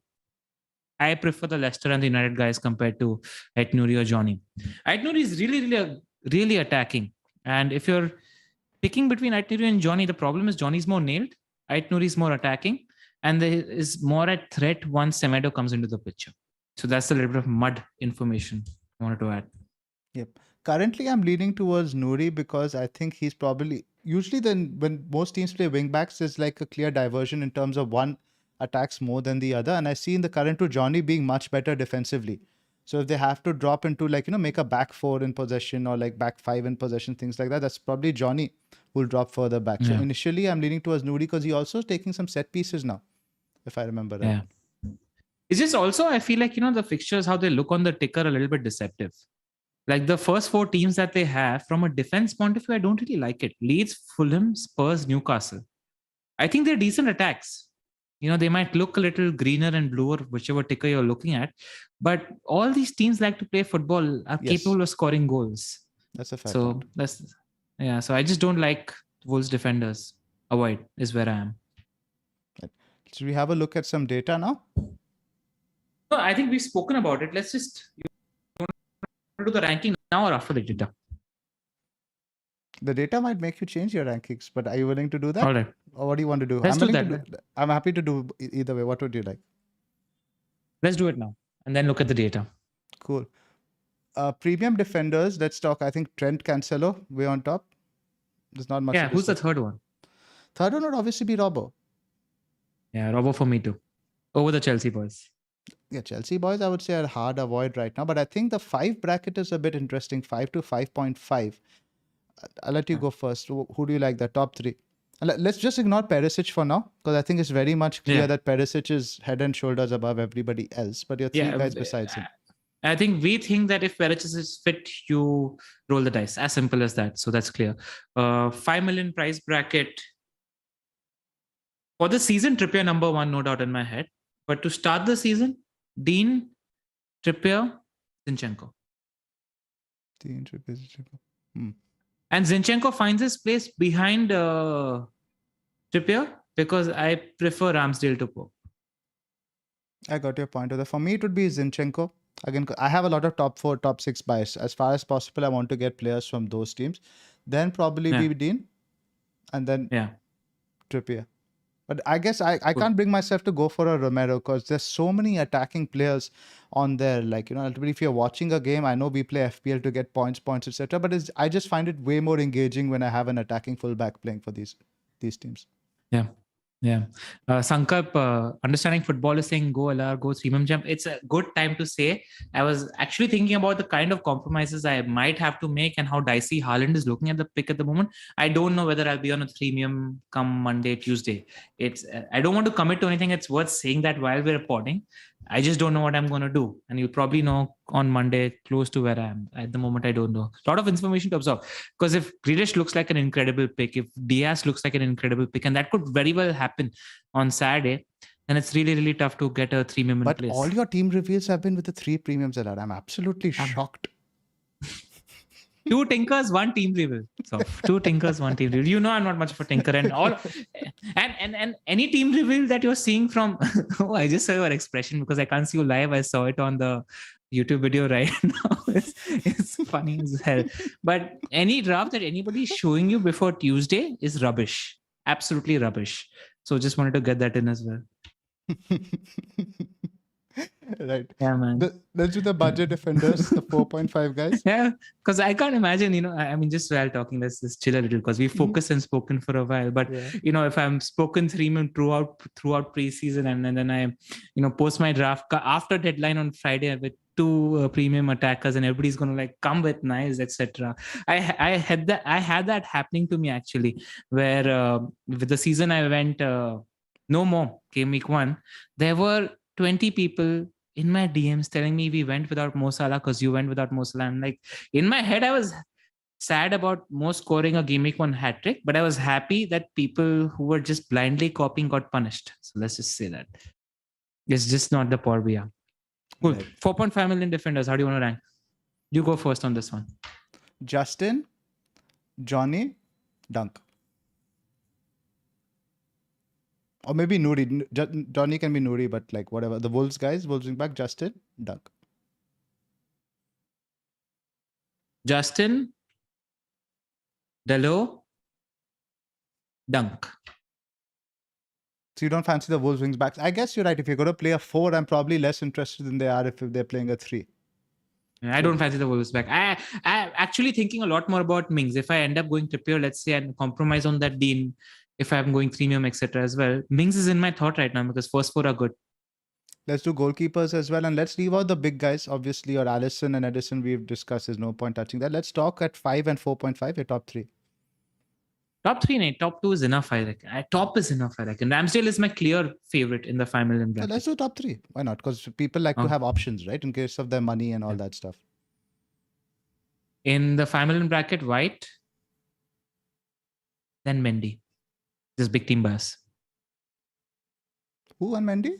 I prefer the Leicester and the United guys compared to Aït-Nouri or Johnny. Aït-Nouri is really attacking. And if you're picking between Aït-Nouri and Johnny, the problem is Johnny's more nailed. Aït-Nouri is more attacking. And there is more at threat once Semedo comes into the picture. So that's a little bit of mud information I wanted to add.
Yep. Currently, I'm leaning towards Nouri because I think he's probably... Usually when most teams play wing backs, there's like a clear diversion in terms of one attacks more than the other. And I see in the current two, Johnny being much better defensively. So if they have to drop into make a back 4 in possession or like back 5 in possession, things like that, that's probably Johnny who'll drop further back. Yeah. So initially I'm leaning towards Nouri because he's also taking some set pieces now, if I remember right.
Yeah. It's just also, I feel like, the fixtures, how they look on the ticker a little bit deceptive. Like the first 4 teams that they have, from a defense point of view, I don't really like it. Leeds, Fulham, Spurs, Newcastle. I think they're decent attacks. They might look a little greener and bluer, whichever ticker you're looking at. But all these teams like to play football, are capable of scoring goals.
That's a fact.
So so I just don't like Wolves defenders. Avoid is where I am.
Right. Should we have a look at some data now?
No, I think we've spoken about it. Let's just do the ranking now or after the data.
The data might make you change your rankings, but are you willing to do that?
All right.
Or what do you want to do?
Let's do that.
I'm happy to do either way. What would you like?
Let's do it now and then look at the data.
Cool. Premium defenders, let's talk. I think Trent, Cancelo, way on top. There's not much.
Yeah, who's the third one?
Third one would obviously be Robbo.
Yeah, Robbo for me too. Over the Chelsea boys.
Yeah, Chelsea boys, I would say, are hard avoid right now. But I think the 5 bracket is a bit interesting. 5 to 5.5. I'll let you go first. Who do you like? The top 3? Let's just ignore Perisic for now, because I think it's very much clear that Perisic is head and shoulders above everybody else. But your 3 guys besides him.
I think we think that if Perisic is fit, you roll the dice. As simple as that. So that's clear. 5 million price bracket. For the season, Trippier number 1, no doubt in my head. But to start the season, Dean, Trippier, Zinchenko.
Dean, Trippier, Zinchenko.
And Zinchenko finds his place behind Trippier because I prefer Ramsdale to Pope.
I got your point. For me, it would be Zinchenko. Again, I have a lot of top 4, top 6 bias. As far as possible, I want to get players from those teams. Then probably be Dean. And then Trippier. But I guess I can't bring myself to go for a Romero because there's so many attacking players on there. Like, if you're watching a game, I know we play FPL to get points, etc. But I just find it way more engaging when I have an attacking fullback playing for these teams.
Yeah. Sankalp, understanding football is saying go LR, go 3 jump. It's a good time to say. I was actually thinking about the kind of compromises I might have to make and how dicey Haaland is looking at the pick at the moment. I don't know whether I'll be on a 3 come Monday, Tuesday. I don't want to commit to anything. It's worth saying that while we're reporting. I just don't know what I'm going to do. And you'll probably know on Monday, close to where I am. At the moment, I don't know. A lot of information to absorb. Because if Grealish looks like an incredible pick, if Diaz looks like an incredible pick, and that could very well happen on Saturday, then it's really, really tough to get a 3 in place.
But all your team reveals have been with the 3 premiums. I'm absolutely shocked.
2 tinkers, 1 team reveal. So 2 tinkers, 1 team reveal. I'm not much of a tinker, and all and any team reveal that you're seeing from I just saw your expression because I can't see you live. I saw it on the YouTube video right now. It's funny as hell. But any draft that anybody is showing you before Tuesday is rubbish. Absolutely rubbish. So just wanted to get that in as well.
Right.
Yeah, man.
Let's do the budget defenders, the 4.5 guys.
Yeah, because I can't imagine, I mean, just while talking, let's just chill a little because we focused and spoken for a while. But, if I'm spoken 3 throughout preseason and then I, post my draft after deadline on Friday with 2 premium attackers and everybody's going to come with knives, etc. I had that happening to me actually, where with the season I went no more Gameweek 1. There were 20 people in my DMs telling me we went without Mo Salah because you went without Mo Salah. And in my head, I was sad about Mo scoring a Gameweek 1 hat trick, but I was happy that people who were just blindly copying got punished. So let's just say that it's just not the poor we are. Cool. Right. 4.5 million defenders. How do you want to rank? You go first on this one.
Justin, Johnny, Dunk. Or maybe Nuri. Johnny can be Nuri, but whatever. The Wolves guys, Wolves wing back, Justin, Dunk.
Justin, Delo, Dunk.
So you don't fancy the Wolves wings backs? I guess you're right. If you're going to play a 4, I'm probably less interested than they are if they're playing a 3.
I don't fancy the Wolves back. I actually thinking a lot more about Mings. If I end up going Trippier, let's say, and compromise on that Dean, if I'm going premium, etc. as well. Mings is in my thought right now because first 4 are good.
Let's do goalkeepers as well. And let's leave out the big guys, obviously, or Alisson and Edison we've discussed. There's no point touching that. Let's talk at 5 and 4.5, your top 3.
Top 3, no. Top 2 is enough, I reckon. Top is enough, I reckon. Ramsdale is my clear favorite in the 5 million bracket.
Let's do top 3. Why not? Because people like to have options, right? In case of their money and all that stuff.
In the 5 million bracket, White, then Mendy. This big team bias.
Who and Mendy?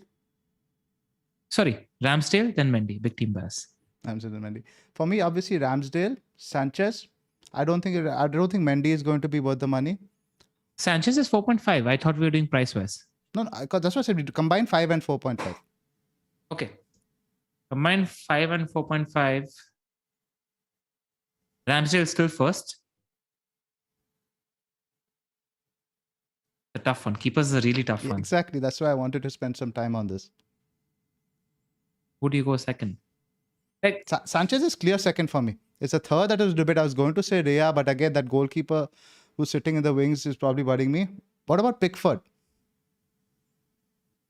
Sorry, Ramsdale, then Mendy. Big team bias.
Ramsdale and Mendy. For me, obviously Ramsdale, Sanchez. I don't think Mendy is going to be worth the money.
Sanchez is 4.5. I thought we were doing price wise.
No, that's what I said. We combine 5 and 4.5.
Okay. Combine 5 and 4.5. Ramsdale still first. A tough one. Keepers is a really tough one.
Exactly. That's why I wanted to spend some time on this.
Who do you go second?
Sanchez is clear second for me. It's a third that was debate. I was going to say Rhea, but again, that goalkeeper who's sitting in the wings is probably worrying me. What about Pickford?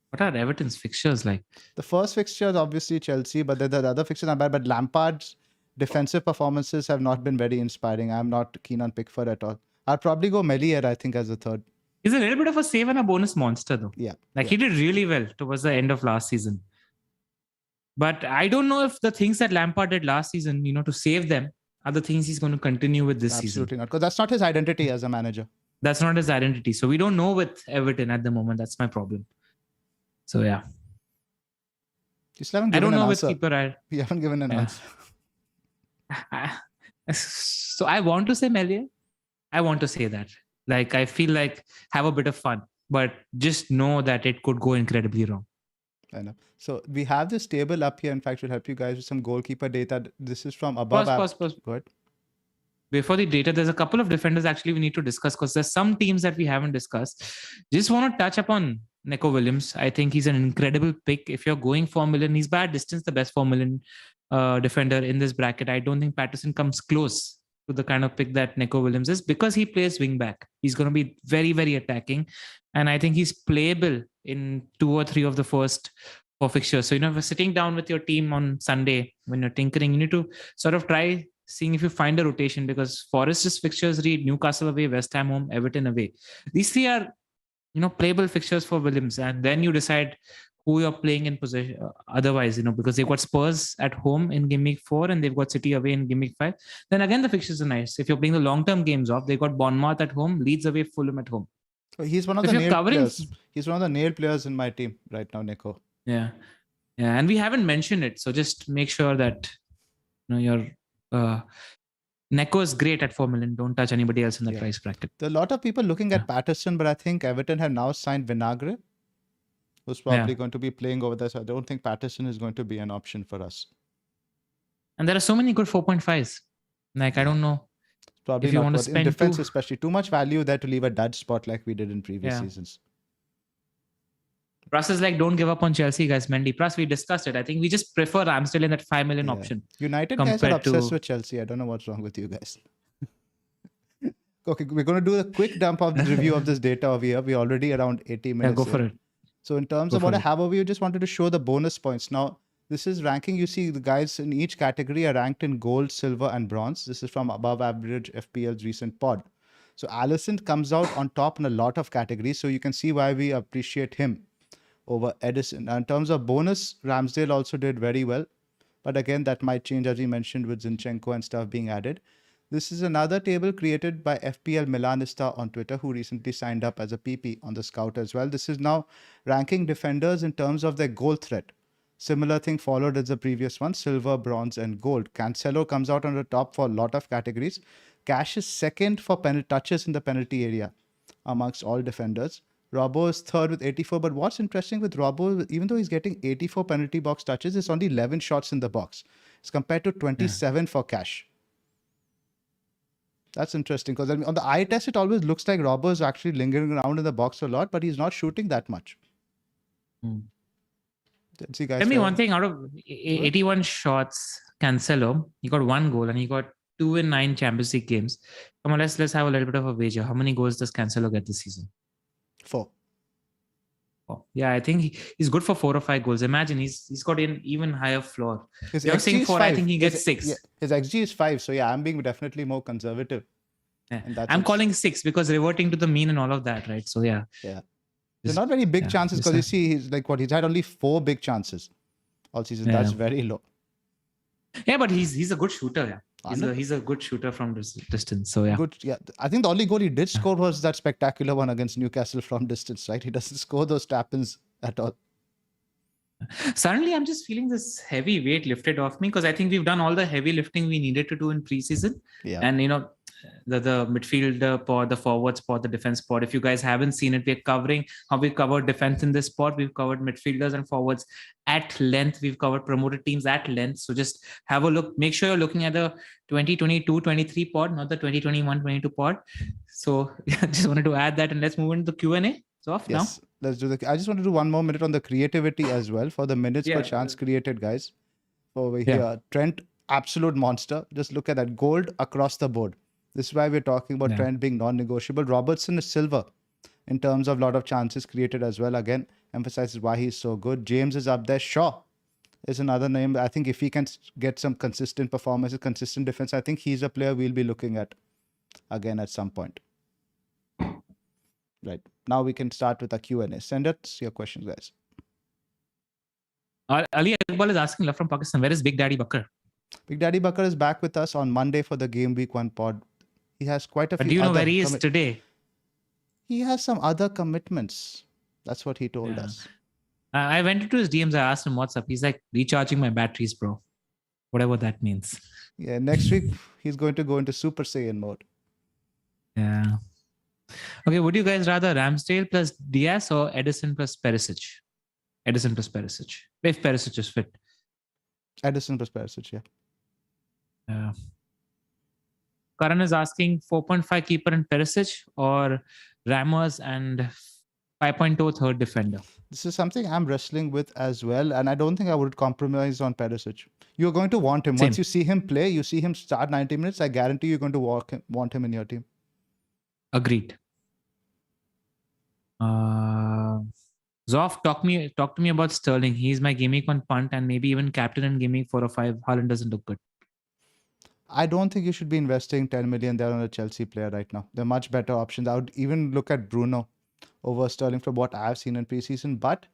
What are Everton's fixtures like?
The first fixture is obviously Chelsea, but the other fixtures are bad. But Lampard's defensive performances have not been very inspiring. I'm not keen on Pickford at all. I'll probably go Melier, I think, as a third.
He's a little bit of a save and a bonus monster, though.
Yeah.
He did really well towards the end of last season. But I don't know if the things that Lampard did last season, to save them, are the things he's going to continue with this season.
Absolutely not, because that's not his identity as a manager.
That's not his identity. So we don't know with Everton at the moment. That's my problem. So yeah.
I don't know with
keeper.
We haven't given an answer.
So I want to say Melier. I want to say that. I feel like have a bit of fun, but just know that it could go incredibly wrong.
I know. So we have this table up here. In fact, we'll help you guys with some goalkeeper data. This is from above.
Pause.
Go ahead.
Before the data, there's a couple of defenders actually we need to discuss because there's some teams that we haven't discussed. Just want to touch upon Neco Williams. I think he's an incredible pick. If you're going 4 million, he's by distance the best 4 million defender in this bracket. I don't think Patterson comes close to the kind of pick that Neco Williams is because he plays wing back. He's going to be very, very attacking. And I think he's playable in 2 or 3 of the first 4 fixtures. So, if you're sitting down with your team on Sunday, when you're tinkering, you need to sort of try seeing if you find a rotation because Forest's fixtures read Newcastle away, West Ham home, Everton away. These 3 are, playable fixtures for Williams. And then you decide who you're playing in position otherwise, because they've got Spurs at home in Gameweek 4 and they've got City away in Gameweek 5. Then again, the fixtures are nice. If you're playing the long-term games off, they've got Bournemouth at home, Leeds away, Fulham at home.
So he's one of the nailed players. He's one of the nailed players in my team right now, Neco.
Yeah. And we haven't mentioned it. So just make sure that your Neco is great at 4 million. Don't touch anybody else in that price bracket.
There are a lot of people looking at Patterson, but I think Everton have now signed Vinagre, who's probably going to be playing over there. So I don't think Patterson is going to be an option for us.
And there are so many good 4.5s. I don't know.
Probably if you want to spend in defense, especially too much value there to leave a dud spot like we did in previous seasons.
Plus is don't give up on Chelsea, guys. Mendy. Plus, we discussed it. I think we just prefer Ramsdale in that 5 million option.
United guys are obsessed with Chelsea. I don't know what's wrong with you guys. Okay, we're going to do a quick dump of the review of this data over here. We're already around 80 minutes.
Yeah, go for it.
So in terms of what I have over here, just wanted to show the bonus points. Now, this is ranking. You see the guys in each category are ranked in gold, silver, and bronze. This is from above average FPL's recent pod. So Alisson comes out on top in a lot of categories. So you can see why we appreciate him over Edison. Now, in terms of bonus, Ramsdale also did very well. But again, that might change as we mentioned with Zinchenko and stuff being added. This is another table created by FPL Milanista on Twitter, who recently signed up as a PP on the Scout as well. This is now ranking defenders in terms of their goal threat. Similar thing followed as the previous one, silver, bronze, and gold. Cancelo comes out on the top for a lot of categories. Cash is second for touches in the penalty area amongst all defenders. Robbo is third with 84. But what's interesting with Robbo, even though he's getting 84 penalty box touches, it's only 11 shots in the box. It's compared to 27 for Cash. That's interesting because on the eye test, it always looks like Robbo is actually lingering around in the box a lot, but he's not shooting that much. See, guys,
tell me one thing, out of 81 shots, Cancelo, he got 1 goal and he got 2 in 9 Champions League games. Come on, let's have a little bit of a wager. How many goals does Cancelo get this season?
4.
Oh, yeah, I think he's good for 4 or 5 goals. Imagine he's got an even higher floor. You're saying 4, I think he gets 6.
His XG is 5. So yeah, I'm being definitely more conservative.
Yeah. I'm calling 6 because reverting to the mean and all of that, right? So yeah.
They're not very big chances because you see he's had only 4 big chances all season. That's very low.
Yeah, but he's a good shooter. Yeah. He's a good shooter from distance. So yeah.
Good. Yeah. I think the only goal he did score was that spectacular one against Newcastle from distance, right? He doesn't score those tap-ins at all.
Suddenly, I'm just feeling this heavy weight lifted off me because I think we've done all the heavy lifting we needed to do in preseason.
Yeah.
And, the midfielder pod, the forwards pod, the defense pod. If you guys haven't seen it, we're covering how we covered defense in this pod. We've covered midfielders and forwards at length. We've covered promoted teams at length. So just have a look. Make sure you're looking at the 2022-23 pod, not the 2021-22 pod. So just wanted to add that, and let's move into the Q&A.
Yes, let's do I just want to do 1 more minute on the creativity as well for the minutes per chance created, guys. Over here, Trent, absolute monster. Just look at that, gold across the board. This is why we're talking about Trent being non-negotiable. Robertson is silver in terms of lot of chances created as well. Again, emphasizes why he's so good. James is up there. Shaw is another name. I think if he can get some consistent performances, consistent defense, I think he's a player we'll be looking at again at some point. Right. Now we can start with a Q&A. Send us your questions, guys.
Ali Iqbal is asking, love from Pakistan, where is Big Daddy Bakar?
Big Daddy Bakar is back with us on Monday for the Game Week 1 pod. He has quite a few.
But do you know where he is today?
He has some other commitments. That's what he told us.
I went into his DMs. I asked him what's up. He's like, recharging my batteries, bro. Whatever that means.
Yeah, next week he's going to go into Super Saiyan mode.
Yeah. Okay, would you guys rather Ramsdale plus Diaz or Edison plus Perisic? Edison plus Perisic. If Perisic is fit.
Edison plus Perisic, yeah.
Yeah. Karan is asking 4.5 keeper and Perisic or Ramos and 5.2 third defender.
This is something I'm wrestling with as well, and I don't think I would compromise on Perisic. You're going to want him.
Same.
Once you see him play, you see him start 90 minutes, I guarantee you're going to want him in your team.
Agreed. Zoff, talk to me about Sterling. He's my Game Week 1 punt and maybe even captain in Game Week 4 or 5. Haaland doesn't look good.
I don't think you should be investing 10 million there on a Chelsea player right now. There are much better options. I would even look at Bruno over Sterling from what I've seen in preseason. But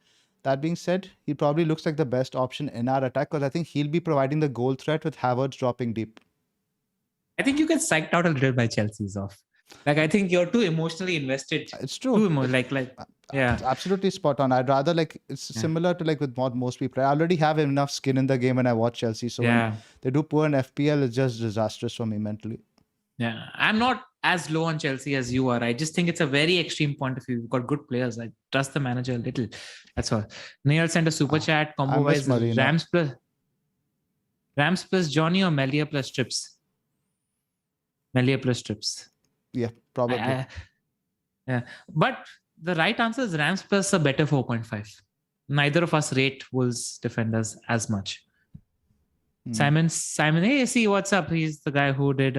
that being said, he probably looks like the best option in our attack because I think he'll be providing the goal threat with Havertz dropping deep.
I think you get psyched out a little by Chelsea's off. Like, I think you're too emotionally invested.
It's true.
Yeah.
Absolutely spot on. I'd rather it's similar to with what most people. I already have enough skin in the game when I watch Chelsea. So when they do poor in FPL, it's just disastrous for me mentally.
Yeah. I'm not as low on Chelsea as you are. I just think it's a very extreme point of view. You've got good players. I trust the manager a little. That's all. Neil sent a super chat. Combo wise, Rams plus Johnny or Melia plus Trips? Melia plus Trips.
Yeah, probably.
Yeah. But the right answer is Rams plus a better 4.5. Neither of us rate Wolves defenders as much. Simon, hey, see, what's up? He's the guy who did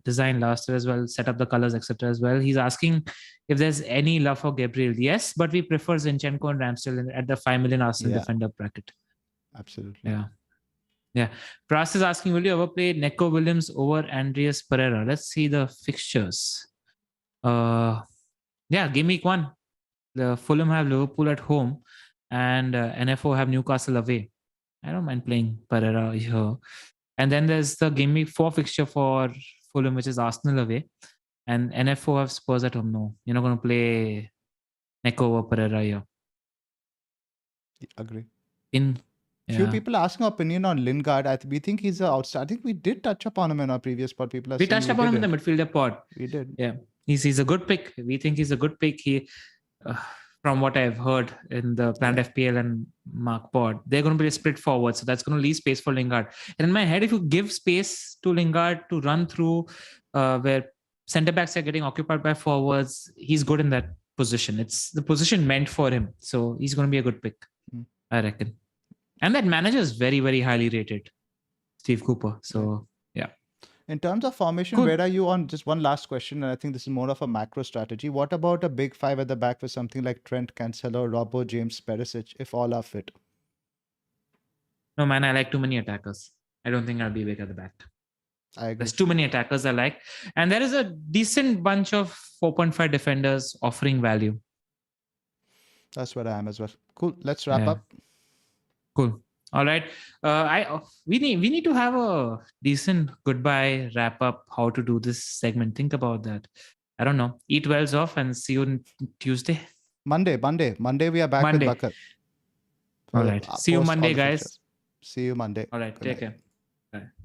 design last year as well, set up the colors, etc. as well. He's asking if there's any love for Gabriel. Yes, but we prefer Zinchenko and Ramsdale at the 5 million Arsenal defender bracket.
Absolutely.
Yeah. Pras is asking, will you ever play Neco Williams over Andreas Pereira? Let's see the fixtures. Game week 1. The Fulham have Liverpool at home and NFO have Newcastle away. I don't mind playing Pereira here. And then there's the game week 4 fixture for Fulham, which is Arsenal away. And NFO have Spurs at home. No, you're not going to play Neco over Pereira here.
Agree.
Few
people are asking opinion on Lingard. We think he's an outstanding. I think we did touch upon him in our previous pod.
We touched upon him in the midfielder pod.
We did.
Yeah. He's a good pick. We think he's a good pick. He, from what I've heard in the planned FPL and Mark pod, they're going to be a split forward. So that's going to leave space for Lingard. And in my head, if you give space to Lingard to run through where centre backs are getting occupied by forwards, he's good in that position. It's the position meant for him. So he's going to be a good pick, I reckon. And that manager is very, very highly rated, Steve Cooper. So, yeah.
In terms of formation, where are you on? Just one last question, and I think this is more of a macro strategy. What about a big 5 at the back with something like Trent, Cancelo, Robbo, James, Perisic, if all are fit?
No, man, I like too many attackers. I don't think I'll be big at the back.
I agree.
There's too many attackers I like. And there is a decent bunch of 4.5 defenders offering value.
That's where I am as well. Cool. Let's wrap up.
Cool. All right. We need to have a decent goodbye wrap up. How to do this segment? Think about that. I don't know. Eat well's off and see you on Tuesday.
Monday we are back
Monday.
with Bakar.
All right. See you Monday, guys.
See you Monday.
All right.
Good
Take
night.
care. Bye.